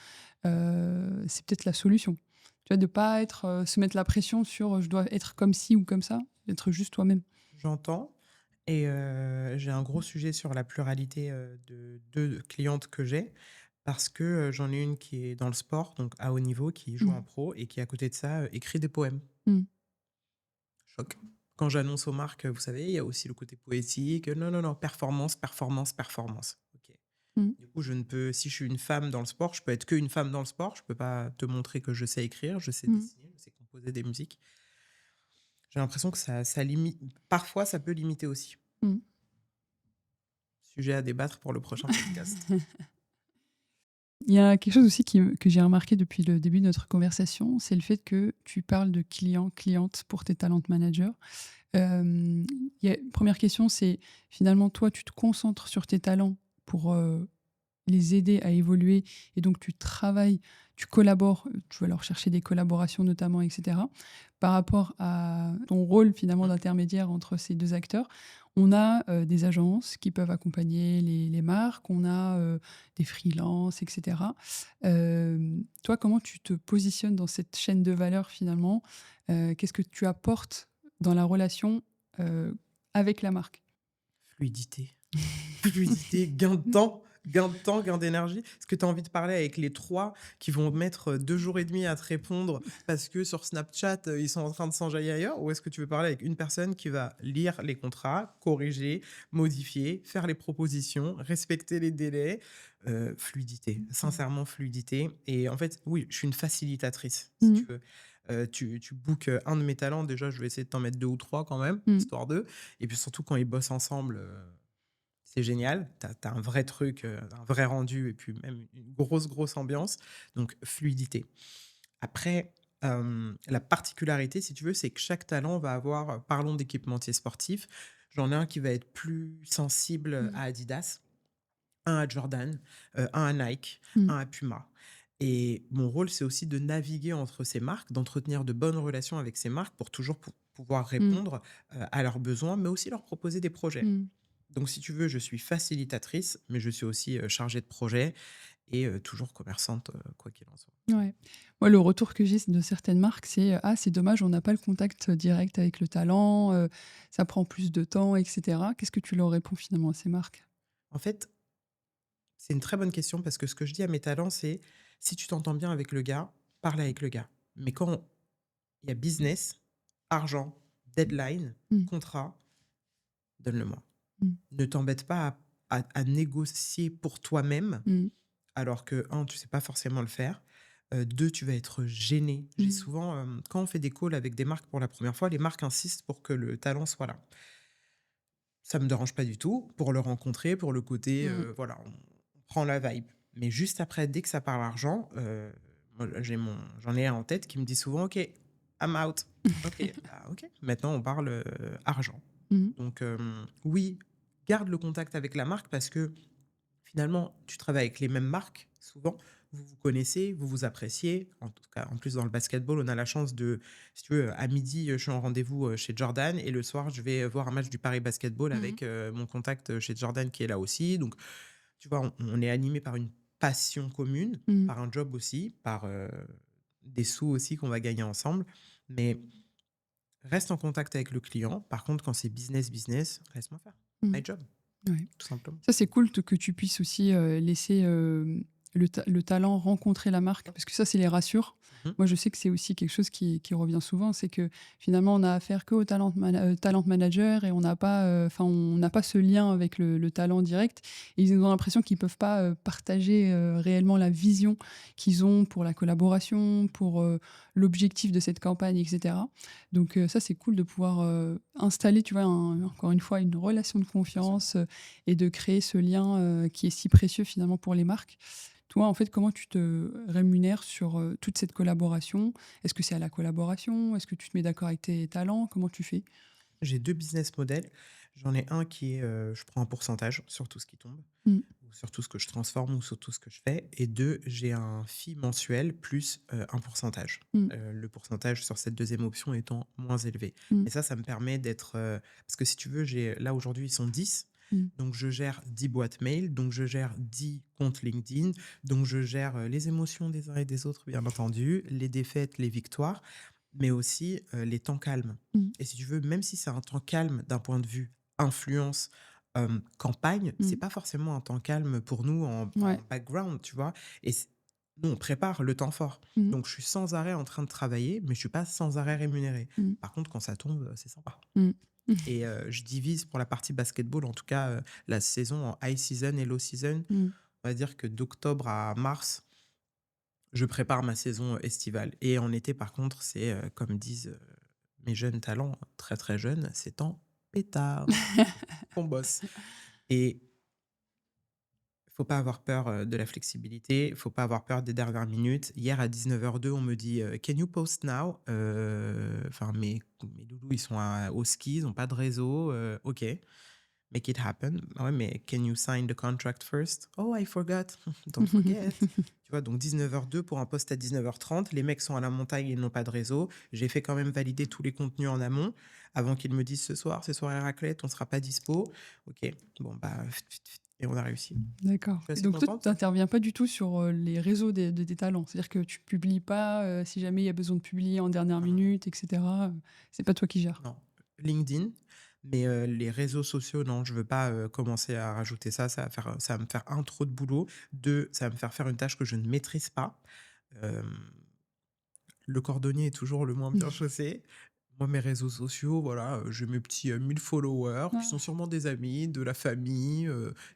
Speaker 2: c'est peut-être la solution. Tu vois, de pas être, se mettre la pression sur je dois être comme ci ou comme ça, d'être juste toi-même.
Speaker 1: J'entends et j'ai un gros sujet sur la pluralité, de 2 clientes que j'ai parce que, j'en ai une qui est dans le sport, donc à haut niveau, qui joue
Speaker 2: Mmh.
Speaker 1: en pro et qui à côté de ça, écrit des poèmes.
Speaker 2: Mmh.
Speaker 1: Choc. Quand j'annonce aux marques, vous savez, il y a aussi le côté poétique. Non, non, non, performance, performance, performance. OK.
Speaker 2: Mmh.
Speaker 1: Du coup, je ne peux si je suis une femme dans le sport, je peux être qu'une femme dans le sport. Je peux pas te montrer que je sais écrire, je sais
Speaker 2: Mmh.
Speaker 1: dessiner, je sais composer des musiques. J'ai l'impression que ça limite parfois, ça peut limiter aussi.
Speaker 2: Mmh.
Speaker 1: Sujet à débattre pour le prochain podcast.
Speaker 2: Il y a quelque chose aussi que j'ai remarqué depuis le début de notre conversation, c'est le fait que tu parles de clients, clientes pour tes talent managers. Première question, c'est finalement, toi, tu te concentres sur tes talents pour les aider à évoluer et donc tu travailles, tu collabores, tu vas leur chercher des collaborations notamment, etc. Par rapport à ton rôle finalement
Speaker 1: Mmh.
Speaker 2: d'intermédiaire entre ces deux acteurs, on a des agences qui peuvent accompagner les marques, on a des freelances, etc. Toi, comment tu te positionnes dans cette chaîne de valeur finalement? Qu'est-ce que tu apportes dans la relation avec la marque?
Speaker 1: Fluidité. Fluidité, gain de temps, gain de temps, gain d'énergie. Est-ce que tu as envie de parler avec les 3 qui vont mettre 2 jours et demi à te répondre parce que sur Snapchat, ils sont en train de s'enjailler ailleurs? Ou est-ce que tu veux parler avec une personne qui va lire les contrats, corriger, modifier, faire les propositions, respecter les délais? Fluidité, sincèrement fluidité et en fait, oui, je suis une facilitatrice, si
Speaker 2: Mmh.
Speaker 1: tu veux. Tu bookes, un de mes talents, déjà, je vais essayer de t'en mettre 2 ou 3 quand même,
Speaker 2: Mmh.
Speaker 1: histoire d'eux et puis surtout quand ils bossent ensemble, c'est génial, tu as un vrai truc, un vrai rendu et puis même une grosse, grosse ambiance, donc fluidité. Après, la particularité, si tu veux, c'est que chaque talent va avoir parlons d'équipementier sportif, j'en ai un qui va être plus sensible
Speaker 2: Mmh.
Speaker 1: à Adidas, un à Jordan, un à Nike,
Speaker 2: Mmh.
Speaker 1: un à Puma et mon rôle, c'est aussi de naviguer entre ces marques, d'entretenir de bonnes relations avec ces marques pour toujours pouvoir
Speaker 2: Mmh.
Speaker 1: répondre, à leurs besoins, mais aussi leur proposer des projets.
Speaker 2: Mmh.
Speaker 1: Donc si tu veux, je suis facilitatrice, mais je suis aussi, chargée de projet et toujours commerçante, quoi qu'il en soit.
Speaker 2: Ouais. Moi, le retour que j'ai de certaines marques, c'est «Ah, c'est dommage, on n'a pas le contact direct avec le talent, ça prend plus de temps» et cetera. Qu'est-ce que tu leur réponds finalement à ces marques?
Speaker 1: En fait, c'est une très bonne question parce que ce que je dis à mes talents, c'est: «Si tu t'entends bien avec le gars, parle avec le gars». Mais quand il y a business, argent, deadline,
Speaker 2: Mmh.
Speaker 1: contrat, donne-le-moi.
Speaker 2: Mmh.
Speaker 1: Ne t'embête pas à négocier pour toi-même
Speaker 2: Mmh.
Speaker 1: alors que, 1, tu sais pas forcément le faire. 2, tu vas être gêné. J'ai
Speaker 2: Mmh.
Speaker 1: souvent, quand on fait des calls avec des marques pour la première fois, les marques insistent pour que le talent soit là. Ça me dérange pas du tout pour le rencontrer, pour le côté,
Speaker 2: Mmh.
Speaker 1: voilà, on prend la vibe. Mais juste après, dès que ça parle argent, moi j'en ai un en tête qui me dit souvent: «OK, I'm out». OK, bah, OK. Maintenant on parle, argent.
Speaker 2: Mmh.
Speaker 1: Donc, oui, garde le contact avec la marque parce que finalement, tu travailles avec les mêmes marques, souvent. Vous vous connaissez, vous vous appréciez. En tout cas, en plus, dans le basketball, on a la chance de, si tu veux, à midi, je suis en rendez-vous chez Jordan et le soir, je vais voir un match du Paris Basketball
Speaker 2: Mmh.
Speaker 1: avec mon contact chez Jordan qui est là aussi. Donc, tu vois, on est animé par une passion commune,
Speaker 2: Mmh.
Speaker 1: par un job aussi, par des sous aussi qu'on va gagner ensemble. Mais reste en contact avec le client. Par contre, quand c'est business, business, laisse-moi faire.
Speaker 2: Mmh.
Speaker 1: My job,
Speaker 2: Ouais.
Speaker 1: tout simplement.
Speaker 2: Ça, c'est cool que tu puisses aussi laisser le talent rencontrer la marque, parce que ça, c'est les rassure.
Speaker 1: Mhm.
Speaker 2: Moi, je sais que c'est aussi quelque chose qui revient souvent, c'est que finalement, on a affaire qu'au talent manager et on n'a pas ce lien avec le talent direct. Et ils ont l'impression qu'ils ne peuvent pas partager réellement la vision qu'ils ont pour la collaboration, pour l'objectif de cette campagne, etc. Donc ça, c'est cool de pouvoir installer, tu vois, encore une fois, une relation de
Speaker 1: Bien sûr.
Speaker 2: confiance et de créer ce lien qui est si précieux finalement pour les marques. Toi, en fait, comment tu te rémunères sur toute cette collaboration? Est-ce que c'est à la collaboration? Est-ce que tu te mets d'accord avec tes talents? Comment tu fais?
Speaker 1: J'ai 2 business models. J'en ai un qui est, je prends un pourcentage sur tout ce qui tombe,
Speaker 2: Mmh.
Speaker 1: ou sur tout ce que je transforme ou sur tout ce que je fais et 2, j'ai un fee mensuel plus, un pourcentage.
Speaker 2: Mmh.
Speaker 1: Le pourcentage sur cette deuxième option étant moins élevé.
Speaker 2: Mmh.
Speaker 1: Mais ça me permet d'être, parce que si tu veux, j'ai là aujourd'hui, ils sont 10,
Speaker 2: Mmh.
Speaker 1: donc je gère 10 boîtes mail, donc je gère 10 comptes LinkedIn, donc je gère, les émotions des uns et des autres, bien entendu, les défaites, les victoires, mais aussi, les temps calmes.
Speaker 2: Mmh.
Speaker 1: Et si tu veux, même si c'est un temps calme d'un point de vue influence, campagne, c'est
Speaker 2: Mmh.
Speaker 1: pas forcément un temps calme pour nous en
Speaker 2: Ouais.
Speaker 1: background, tu vois? Et nous, on prépare le temps fort.
Speaker 2: Mmh.
Speaker 1: Donc je suis sans arrêt en train de travailler, mais je suis pas sans arrêt rémunéré.
Speaker 2: Mmh.
Speaker 1: Par contre, quand ça tombe, c'est sympa.
Speaker 2: Mmh.
Speaker 1: Et je divise pour la partie basketball, en tout cas, la saison en high season et low season.
Speaker 2: Mmh.
Speaker 1: On va dire que d'octobre à mars, je prépare ma saison estivale. Et en été, par contre, c'est, comme disent, mes jeunes talents, très, très jeunes, c'est en pétard qu'on bosse. Et il faut pas avoir peur, de la flexibilité, il faut pas avoir peur des dernières minutes. Hier à 19h02, on me dit, «Can you post now?» Enfin mes loulous, ils sont au ski, ils ont pas de réseau, OK, make it happen. Ah ouais, mais can you sign the contract first? Oh, I forgot. Don't forget. Tu vois? Donc 19h02 pour un post à 19h30. Les mecs sont à la montagne, ils n'ont pas de réseau. J'ai fait quand même valider tous les contenus en amont avant qu'ils me disent: «Ce soir, c'est soirée raclette, on sera pas dispo». OK, bon, bah, et on a réussi.
Speaker 2: D'accord.
Speaker 1: Je suis
Speaker 2: Et
Speaker 1: assez
Speaker 2: donc toi, tu
Speaker 1: contente.
Speaker 2: n'interviens pas du tout sur les réseaux de tes talents. C'est-à-dire que tu publies pas si jamais il y a besoin de publier en dernière
Speaker 1: Non, non, non.
Speaker 2: minute, etc. C'est pas toi qui gères.
Speaker 1: Non. LinkedIn, mais les réseaux sociaux, non, je veux pas, commencer à rajouter ça. Ça va me faire 1 trop de boulot, 2 ça va me faire faire une tâche que je ne maîtrise pas. Hem, le cordonnier est toujours le moins bien chaussé. Moi, mes réseaux sociaux, voilà, j'ai mes petits, 1000 followers qui sont
Speaker 2: Ah,
Speaker 1: sûrement des amis, de la famille,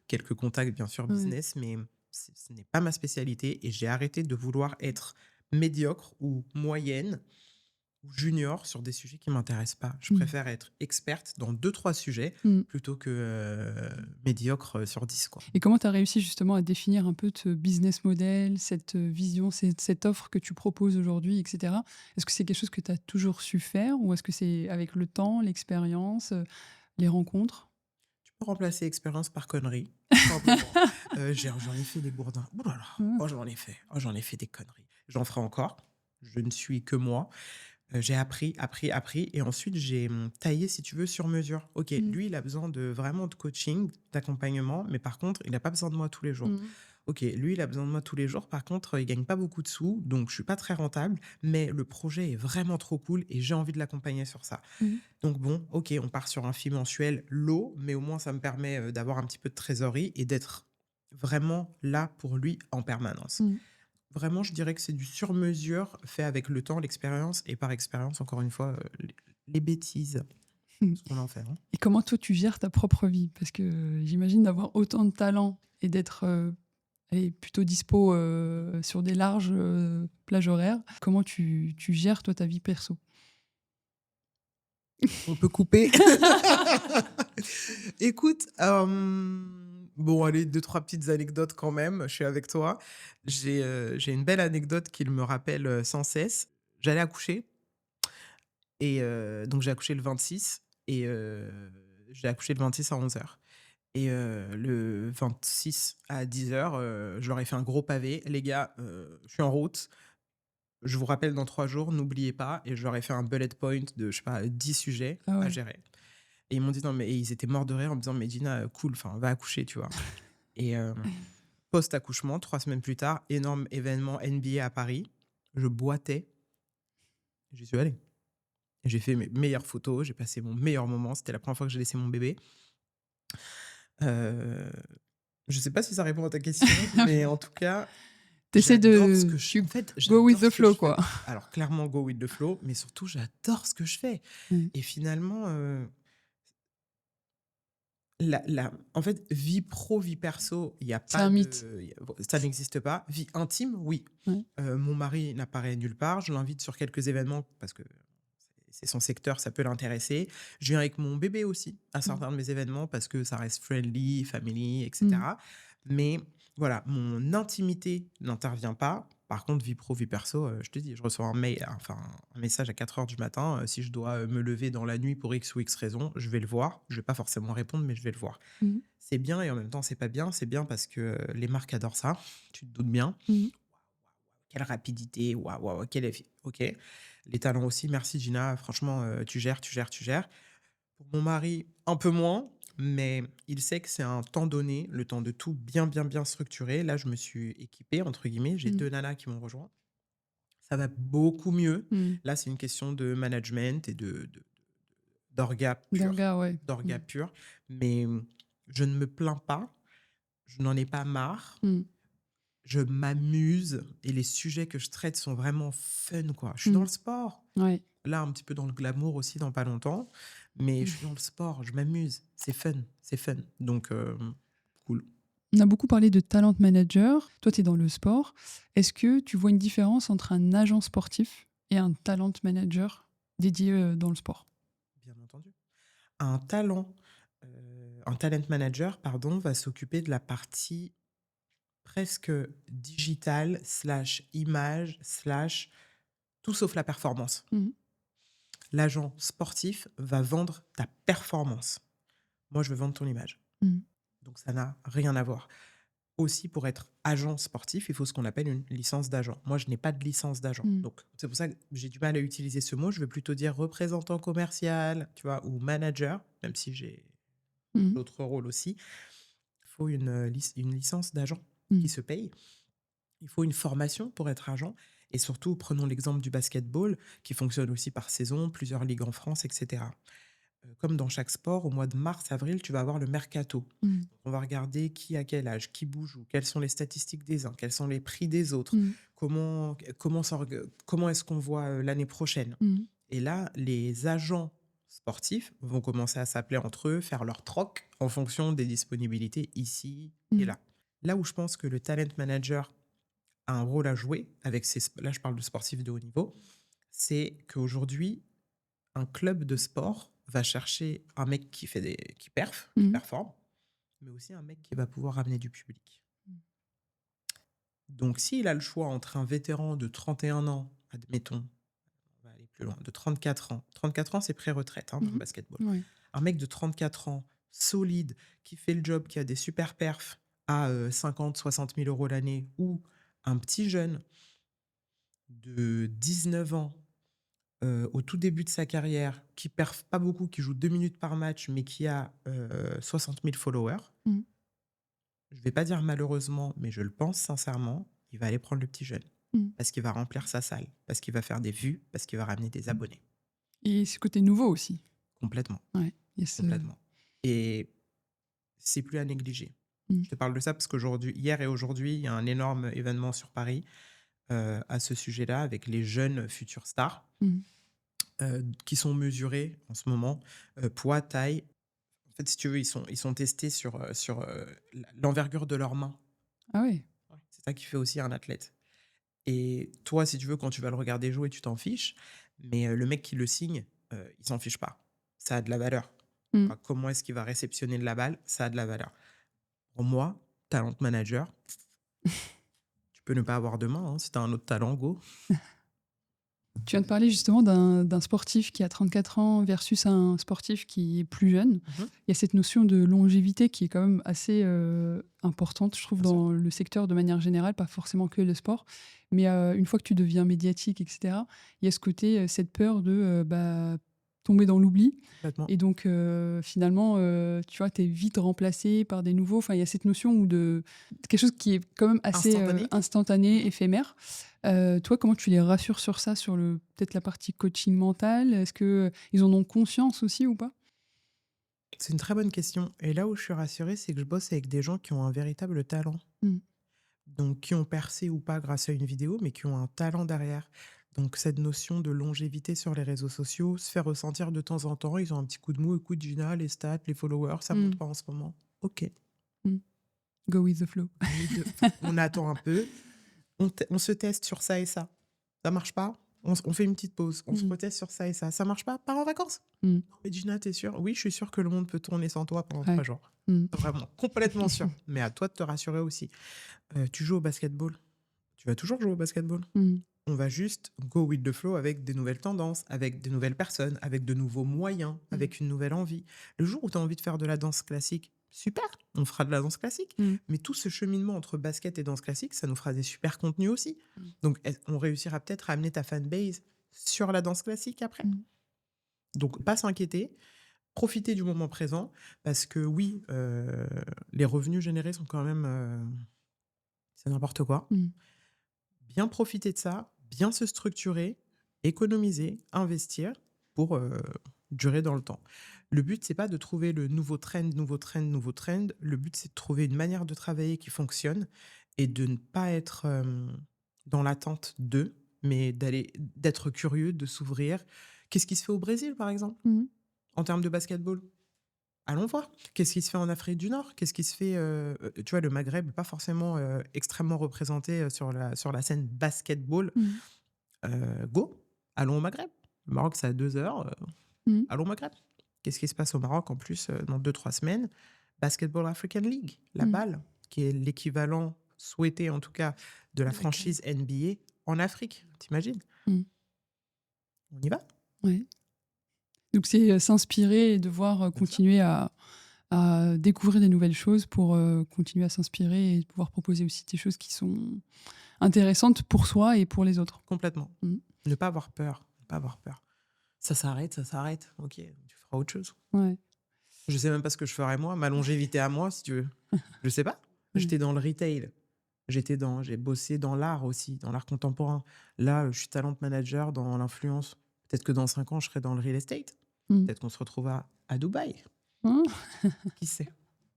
Speaker 1: quelques contacts bien sûr
Speaker 2: ouais.
Speaker 1: business, mais ce n'est pas ma spécialité et j'ai arrêté de vouloir être médiocre ou moyenne ou junior sur des sujets qui m'intéressent pas. Je
Speaker 2: Mmh.
Speaker 1: préfère être experte dans deux trois sujets
Speaker 2: Mmh.
Speaker 1: plutôt que, médiocre, sur 10 quoi.
Speaker 2: Et comment tu as réussi justement à définir un peu ce business model, cette vision, cette offre que tu proposes aujourd'hui, etc. Est-ce que c'est quelque chose que tu as toujours su faire ou est-ce que c'est avec le temps, l'expérience, les rencontres?
Speaker 1: Tu peux remplacer expérience par conneries, tout simplement. J'en ai fait des bourdins. Ouh là là!
Speaker 2: Mmh.
Speaker 1: Oh j'en ai fait. Oh j'en ai fait des conneries. J'en ferai encore. Je ne suis que moi. J'ai appris, appris, appris et ensuite j'ai, taillé si tu veux sur mesure. OK,
Speaker 2: Mmh.
Speaker 1: lui il a besoin de vraiment de coaching, d'accompagnement, mais par contre il a pas besoin de moi tous les jours.
Speaker 2: Mmh.
Speaker 1: OK, lui, il a besoin de moi tous les jours. Par contre, il gagne pas beaucoup de sous, donc je suis pas très rentable, mais le projet est vraiment trop cool et j'ai envie de l'accompagner sur ça.
Speaker 2: Mmh.
Speaker 1: Donc bon, OK, on part sur un fil mensuel low, mais au moins ça me permet, d'avoir un petit peu de trésorerie et d'être vraiment là pour lui en permanence.
Speaker 2: Mmh.
Speaker 1: Vraiment, je dirais que c'est du sur mesure fait avec le temps, l'expérience et par expérience, encore une fois, les bêtises,
Speaker 2: Mmh.
Speaker 1: ce qu'on en fait, hein.
Speaker 2: Et comment toi tu gères ta propre vie? Parce que j'imagine d'avoir autant de talent et d'être, elle est plutôt dispo sur des larges plages horaires. Comment tu gères, toi, ta vie perso?
Speaker 1: On peut couper. Écoute, bon, allez, 2-3 petites anecdotes quand même, je suis avec toi. J'ai une belle anecdote qui me rappelle, sans cesse. J'allais accoucher et donc j'ai accouché le 26 et j'ai accouché le 26 à 11h et le 26 à 10h, je leur ai fait un gros pavé: «Les gars, je suis en route, je vous rappelle dans 3 jours, n'oubliez pas» et je leur ai fait un bullet point de, je sais pas, 10 sujets
Speaker 2: Ah
Speaker 1: à
Speaker 2: ouais.
Speaker 1: gérer. Et ils m'ont dit: «Non, mais» et ils étaient morts de rire en me disant: «Mais Dina, cool, enfin, va accoucher», tu vois? Et post-accouchement, 3 semaines plus tard, énorme événement NBA à Paris. Je boitais, j'y suis allé. J'ai fait mes meilleures photos, j'ai passé mon meilleur moment. C'était la première fois que j'ai laissé mon bébé. Heu, je sais pas si ça répond à ta question, mais en tout cas,
Speaker 2: Tu
Speaker 1: j'adore ce que
Speaker 2: tu
Speaker 1: en fait,
Speaker 2: go with
Speaker 1: j'adore
Speaker 2: the
Speaker 1: ce que
Speaker 2: flow,
Speaker 1: je
Speaker 2: quoi.
Speaker 1: fais. Alors clairement, go with the flow, mais surtout, j'adore ce que je fais
Speaker 2: Mmh.
Speaker 1: et finalement, en fait, vie pro, vie perso, il y a
Speaker 2: C'est
Speaker 1: pas
Speaker 2: un mythe.
Speaker 1: de, ça n'existe pas. Vie intime, oui.
Speaker 2: Ouais.
Speaker 1: Mon mari n'apparaît nulle part. Je l'invite sur quelques événements parce que c'est son secteur, ça peut l'intéresser. Je viens avec mon bébé aussi à
Speaker 2: Mmh.
Speaker 1: certains de mes événements parce que ça reste friendly, family, et
Speaker 2: Mmh.
Speaker 1: cetera. Mais voilà, mon intimité n'intervient pas. Par contre, vie pro, vie perso, je te dis, je reçois un mail, enfin, un message à 4 heures du matin. Si je dois me lever dans la nuit pour X ou X raison, je vais le voir. Je vais pas forcément répondre, mais je vais le voir.
Speaker 2: Mmh.
Speaker 1: C'est bien et en même temps, c'est pas bien. C'est bien parce que les marques adorent ça. Tu te doutes bien.
Speaker 2: Mmh.
Speaker 1: Quelle rapidité, waouh, waouh, quel effet. OK. Les talents aussi. Merci Gina. Franchement, tu gères, tu gères, tu gères. Pour mon mari, un peu moins, mais il sait que c'est un temps donné, le temps de tout bien, bien, bien structurer. Là, je me suis équipée, entre guillemets. J'ai
Speaker 2: Mmh.
Speaker 1: 2 nanas qui m'ont rejoint. Ça va beaucoup mieux.
Speaker 2: Mmh.
Speaker 1: Là, c'est une question de management et d'orga pur.
Speaker 2: D'orga, ouais.
Speaker 1: D'orga
Speaker 2: Mmh.
Speaker 1: pur. Mais je ne me plains pas. Je n'en ai pas marre.
Speaker 2: Mmh.
Speaker 1: Je m'amuse et les sujets que je traite sont vraiment fun, quoi. Je suis dans
Speaker 2: Mmh.
Speaker 1: le sport.
Speaker 2: Ouais.
Speaker 1: Là, un petit peu dans le glamour aussi dans pas longtemps, mais je suis dans le sport, je m'amuse, c'est fun, c'est fun. Donc cool.
Speaker 2: On a beaucoup parlé de talent manager. Toi, tu es dans le sport. Est-ce que tu vois une différence entre un agent sportif et un talent manager dédié dans le sport?
Speaker 1: Bien entendu. Un talent, un talent manager, pardon, va s'occuper de la partie presque digitale slash image slash tout sauf la performance.
Speaker 2: Mmh.
Speaker 1: L'agent sportif va vendre ta performance. Moi, je veux vendre ton image.
Speaker 2: Mmh.
Speaker 1: Donc ça n'a rien à voir. Aussi, pour être agent sportif, il faut ce qu'on appelle une licence d'agent. Moi, je n'ai pas de licence d'agent.
Speaker 2: Mmh.
Speaker 1: Donc, c'est pour ça que j'ai du mal à utiliser ce mot. Je veux plutôt dire représentant commercial, tu vois, ou manager, même si j'ai
Speaker 2: Mmh.
Speaker 1: d'autres rôles aussi. Il faut une licence d'agent qui
Speaker 2: Mmh.
Speaker 1: se paye. Il faut une formation pour être agent. Et surtout, prenons l'exemple du basketball, qui fonctionne aussi par saison, plusieurs ligues en France, etc. Comme dans chaque sport, au mois de mars-avril, tu vas avoir le mercato.
Speaker 2: Mmh.
Speaker 1: On va regarder qui a quel âge, qui bouge où, quelles sont les statistiques des uns, quels sont les prix des autres,
Speaker 2: Mmh.
Speaker 1: comment est-ce qu'on voit l'année prochaine.
Speaker 2: Mmh.
Speaker 1: Et là, les agents sportifs vont commencer à s'appeler entre eux, faire leur troc en fonction des disponibilités ici et
Speaker 2: Mmh.
Speaker 1: là. Là où je pense que le talent manager a un rôle à jouer, là je parle de sportifs de haut niveau, c'est qu'aujourd'hui, un club de sport va chercher un mec qui qui
Speaker 2: Mmh.
Speaker 1: performe, mais aussi un mec qui va pouvoir ramener du public. Donc, s'il a le choix entre un vétéran de 31 ans, admettons, on va aller plus loin, de 34 ans. 34 ans, c'est pré-retraite dans le
Speaker 2: Mmh.
Speaker 1: basketball.
Speaker 2: Ouais.
Speaker 1: Un mec de 34 ans, solide, qui fait le job, qui a des super perfs à 50, 60 000 euros l'année, ou un petit jeune de 19 ans, au tout début de sa carrière, qui perf pas beaucoup, qui joue 2 minutes par match, mais qui a 60 000 followers,
Speaker 2: Mmh.
Speaker 1: je vais pas dire malheureusement, mais je le pense sincèrement, il va aller prendre le petit jeune.
Speaker 2: Mmh.
Speaker 1: Parce qu'il va remplir sa salle, parce qu'il va faire des vues, parce qu'il va ramener des abonnés.
Speaker 2: Et ce côté nouveau aussi.
Speaker 1: Complètement,
Speaker 2: Ouais. Il y a ce
Speaker 1: complètement. Et c'est plus à négliger.
Speaker 2: Mmh.
Speaker 1: Je te parle de ça parce qu'aujourd'hui, hier et aujourd'hui, il y a un énorme événement sur Paris à ce sujet-là avec les jeunes futurs stars
Speaker 2: Mmh.
Speaker 1: qui sont mesurés en ce moment, poids, taille. En fait, si tu veux, ils sont testés sur l'envergure de leurs mains.
Speaker 2: Ah ouais.
Speaker 1: ça qui fait aussi un athlète. Et toi, si tu veux, quand tu vas le regarder jouer, tu t'en fiches. Mais le mec qui le signe, il s'en fiche pas. Ça a de la valeur.
Speaker 2: Mmh.
Speaker 1: Enfin, comment est-ce qu'il va réceptionner de la balle? Ça a de la valeur. Pour moi, talent manager, tu peux ne pas avoir de main. Hein. Si tu as un autre talent, go.
Speaker 2: Tu viens de parler justement d'un sportif qui a 34 ans versus un sportif qui est plus jeune.
Speaker 1: Mhm.
Speaker 2: Il y a cette notion de longévité qui est quand même assez importante, je trouve,
Speaker 1: Bien sûr.
Speaker 2: dans le secteur de manière générale, pas forcément que le sport. Mais une fois que tu deviens médiatique, etc., il y a ce côté, cette peur de tomber dans l'oubli.
Speaker 1: Complètement.
Speaker 2: Et donc, finalement, tu vois, tu es vite remplacé par des nouveaux. Enfin, il y a cette notion de quelque chose qui est quand même assez
Speaker 1: Instantané.
Speaker 2: instantané,
Speaker 1: Mhm.
Speaker 2: éphémère. Toi, comment tu les rassures sur ça, sur peut-être la partie coaching mental? Est-ce que ils en ont conscience aussi ou pas?
Speaker 1: C'est une très bonne question. Et là où je suis rassurée, c'est que je bosse avec des gens qui ont un véritable talent.
Speaker 2: Mmh.
Speaker 1: Donc, qui ont percé ou pas grâce à une vidéo, mais qui ont un talent derrière. Donc, cette notion de longévité sur les réseaux sociaux se fait ressentir de temps en temps. Ils ont un petit coup de mou. Écoute, Gina, les stats, les followers, ça monte
Speaker 2: Mmh.
Speaker 1: pas en ce moment. Ok.
Speaker 2: Mmh. Go with the flow.
Speaker 1: On attend un peu. On se teste sur ça et ça. Ça marche pas. On fait une petite pause. On se
Speaker 2: Mmh.
Speaker 1: reteste sur ça et ça. Ça marche pas. Pars en vacances.
Speaker 2: Mmh.
Speaker 1: Mais Gina, t'es sûre? Oui, je suis sûre que le monde peut tourner sans toi pendant
Speaker 2: Ouais.
Speaker 1: 3 jours.
Speaker 2: Mmh.
Speaker 1: Vraiment, complètement sûr. Mais à toi de te rassurer aussi. Tu joues au basketball. Tu vas toujours jouer au basketball.
Speaker 2: Mmh.
Speaker 1: On va juste go with the flow avec des nouvelles tendances, avec des nouvelles personnes, avec de nouveaux moyens,
Speaker 2: Mmh.
Speaker 1: avec une nouvelle envie. Le jour où tu as envie de faire de la danse classique, super, on fera de la danse classique.
Speaker 2: Mmh.
Speaker 1: Mais tout ce cheminement entre basket et danse classique, ça nous fera des super contenus aussi.
Speaker 2: Mmh.
Speaker 1: Donc, on réussira peut-être à amener ta fanbase sur la danse classique après.
Speaker 2: Mmh.
Speaker 1: Donc, pas s'inquiéter, profiter du moment présent, parce que oui, les revenus générés sont quand même... c'est n'importe quoi.
Speaker 2: Mmh.
Speaker 1: Bien profiter de ça, bien se structurer, économiser, investir pour durer dans le temps. Le but, c'est pas de trouver le nouveau trend, nouveau trend, nouveau trend. Le but, c'est de trouver une manière de travailler qui fonctionne et de ne pas être dans l'attente d'eux, mais d'être curieux, de s'ouvrir. Qu'est-ce qui se fait au Brésil, par exemple,
Speaker 2: Mmh.
Speaker 1: en termes de basketball? Allons voir. Qu'est-ce qui se fait en Afrique du Nord? Qu'est-ce qui se fait, tu vois, le Maghreb, pas forcément extrêmement représenté sur la scène basketball.
Speaker 2: Mmh.
Speaker 1: Go, allons au Maghreb. Le Maroc, c'est à 2 heures.
Speaker 2: Mmh.
Speaker 1: Allons au Maghreb. Qu'est-ce qui se passe au Maroc en plus dans 2, 3 semaines? Basketball African League, la
Speaker 2: Mmh.
Speaker 1: BAL, qui est l'équivalent souhaité en tout cas de la
Speaker 2: De la CAN.
Speaker 1: franchise NBA en Afrique. T'imagines?
Speaker 2: Mmh.
Speaker 1: On y va?
Speaker 2: Ouais. Donc c'est, s'inspirer et devoir,
Speaker 1: Bien sûr.
Speaker 2: continuer à découvrir des nouvelles choses pour, continuer à s'inspirer et pouvoir proposer aussi des choses qui sont intéressantes pour soi et pour les autres.
Speaker 1: Complètement.
Speaker 2: Mmh.
Speaker 1: Ne pas avoir peur. Ne pas avoir peur. Ça s'arrête, ça s'arrête. Ok, tu feras autre chose.
Speaker 2: Ouais.
Speaker 1: Je sais même pas ce que je ferais moi, ma longévité à moi, si tu veux. Je sais pas.
Speaker 2: Mmh.
Speaker 1: J'étais dans le retail. J'ai bossé dans l'art aussi, dans l'art contemporain. Là, je suis talent manager dans l'influence. Peut-être que dans 5 ans, je serai dans le real estate.
Speaker 2: Mmh.
Speaker 1: Peut-être qu'on se retrouvera à Dubaï.
Speaker 2: Hein?
Speaker 1: Qui sait?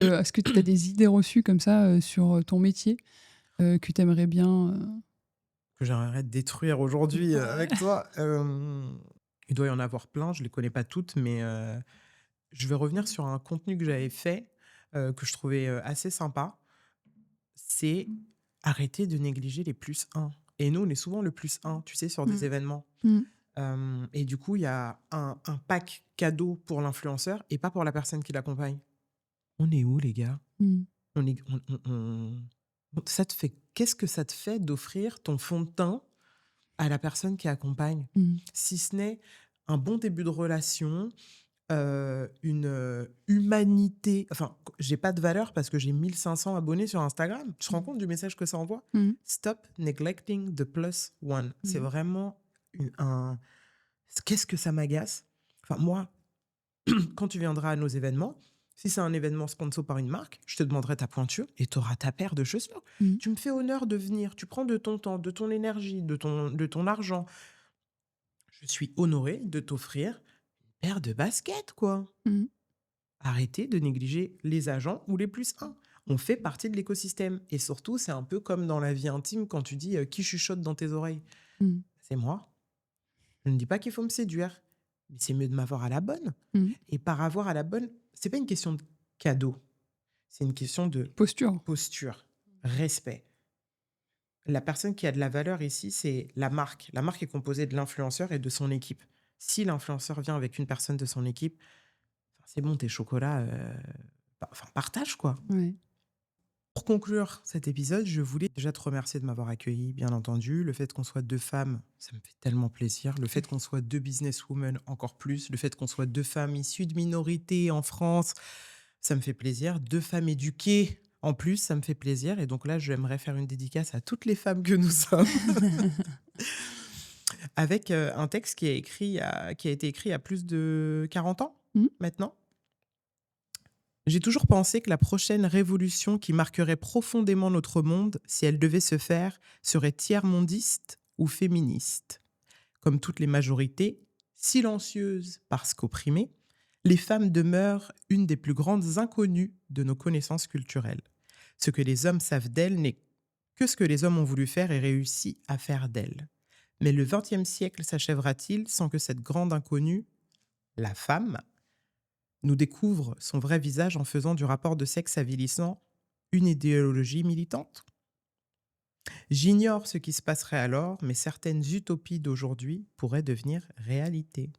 Speaker 2: Est-ce que tu as des idées reçues comme ça, sur, ton métier, que tu aimerais bien,
Speaker 1: Que j'aimerais détruire aujourd'hui
Speaker 2: Ouais.
Speaker 1: avec toi. Il doit y en avoir plein, je les connais pas toutes, mais je vais revenir sur un contenu que j'avais fait, que je trouvais assez sympa. C'est arrêter de négliger les +1. Et nous, on est souvent le +1, tu sais, sur des
Speaker 2: Mmh.
Speaker 1: événements.
Speaker 2: Mmh.
Speaker 1: Et du coup, il y a un pack cadeau pour l'influenceur et pas pour la personne qui l'accompagne. On est où, les gars?
Speaker 2: Mmh.
Speaker 1: Ça te fait... Qu'est-ce que ça te fait d'offrir ton fond de teint à la personne qui accompagne?
Speaker 2: Mmh.
Speaker 1: Si ce n'est un bon début de relation, une humanité. Enfin, j'ai pas de valeur parce que j'ai 1500 abonnés sur Instagram. Tu te rends compte du message que ça envoie?
Speaker 2: Mmh.
Speaker 1: Stop neglecting the +1. C'est
Speaker 2: Mmh.
Speaker 1: vraiment un... Qu'est-ce que ça m'agace? Enfin, moi, quand tu viendras à nos événements, si c'est un événement sponsor par une marque, je te demanderai ta pointure et tu auras ta paire de chaussures.
Speaker 2: Mmh.
Speaker 1: Tu me fais honneur de venir, tu prends de ton temps, de ton énergie, de ton argent. Je suis honoré de t'offrir une paire de baskets, quoi.
Speaker 2: Mmh.
Speaker 1: Arrêtez de négliger les agents ou les +1. On fait partie de l'écosystème. Et surtout, c'est un peu comme dans la vie intime quand tu dis qui chuchote dans tes oreilles.
Speaker 2: Mmh.
Speaker 1: C'est moi. Je ne dis pas qu'il faut me séduire, mais c'est mieux de m'avoir à la bonne.
Speaker 2: Mmh.
Speaker 1: Et par avoir à la bonne, c'est pas une question de cadeau. C'est une question de
Speaker 2: Posture.
Speaker 1: posture, respect. La personne qui a de la valeur ici, c'est la marque. La marque est composée de l'influenceur et de son équipe. Si l'influenceur vient avec une personne de son équipe, enfin, c'est bon, tes chocolats, enfin, partage quoi.
Speaker 2: Ouais.
Speaker 1: Pour conclure cet épisode, je voulais déjà te remercier de m'avoir accueilli, bien entendu. Le fait qu'on soit 2 femmes, ça me fait tellement plaisir. Le fait qu'on soit 2 businesswomen, encore plus. Le fait qu'on soit 2 femmes issues de minorités en France, ça me fait plaisir. 2 femmes éduquées, en plus, ça me fait plaisir et donc là, j'aimerais faire une dédicace à toutes les femmes que nous sommes avec, un texte qui a été écrit il y a plus de 40 ans,
Speaker 2: Mmh.
Speaker 1: maintenant. J'ai toujours pensé que la prochaine révolution qui marquerait profondément notre monde, si elle devait se faire, serait tiers-mondiste ou féministe. Comme toutes les majorités, silencieuses parce qu'opprimées, les femmes demeurent une des plus grandes inconnues de nos connaissances culturelles. Ce que les hommes savent d'elles n'est que ce que les hommes ont voulu faire et réussi à faire d'elles. Mais le XXe siècle s'achèvera-t-il sans que cette grande inconnue, la femme, nous découvre son vrai visage en faisant du rapport de sexe avilissant une idéologie militante? J'ignore ce qui se passerait alors, mais certaines utopies d'aujourd'hui pourraient devenir réalité.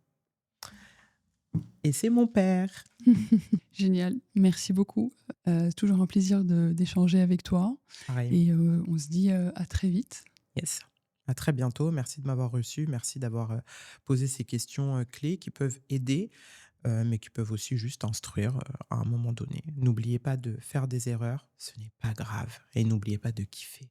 Speaker 1: Et c'est mon père.
Speaker 2: Génial, merci beaucoup. Toujours un plaisir d'échanger avec toi
Speaker 1: Pareil.
Speaker 2: et on se dit, à très vite.
Speaker 1: Yes. À très bientôt. Merci de m'avoir reçu. Merci d'avoir posé ces questions clés qui peuvent aider, mais qui peuvent aussi juste instruire à un moment donné. N'oubliez pas de faire des erreurs, ce n'est pas grave. Et n'oubliez pas de kiffer.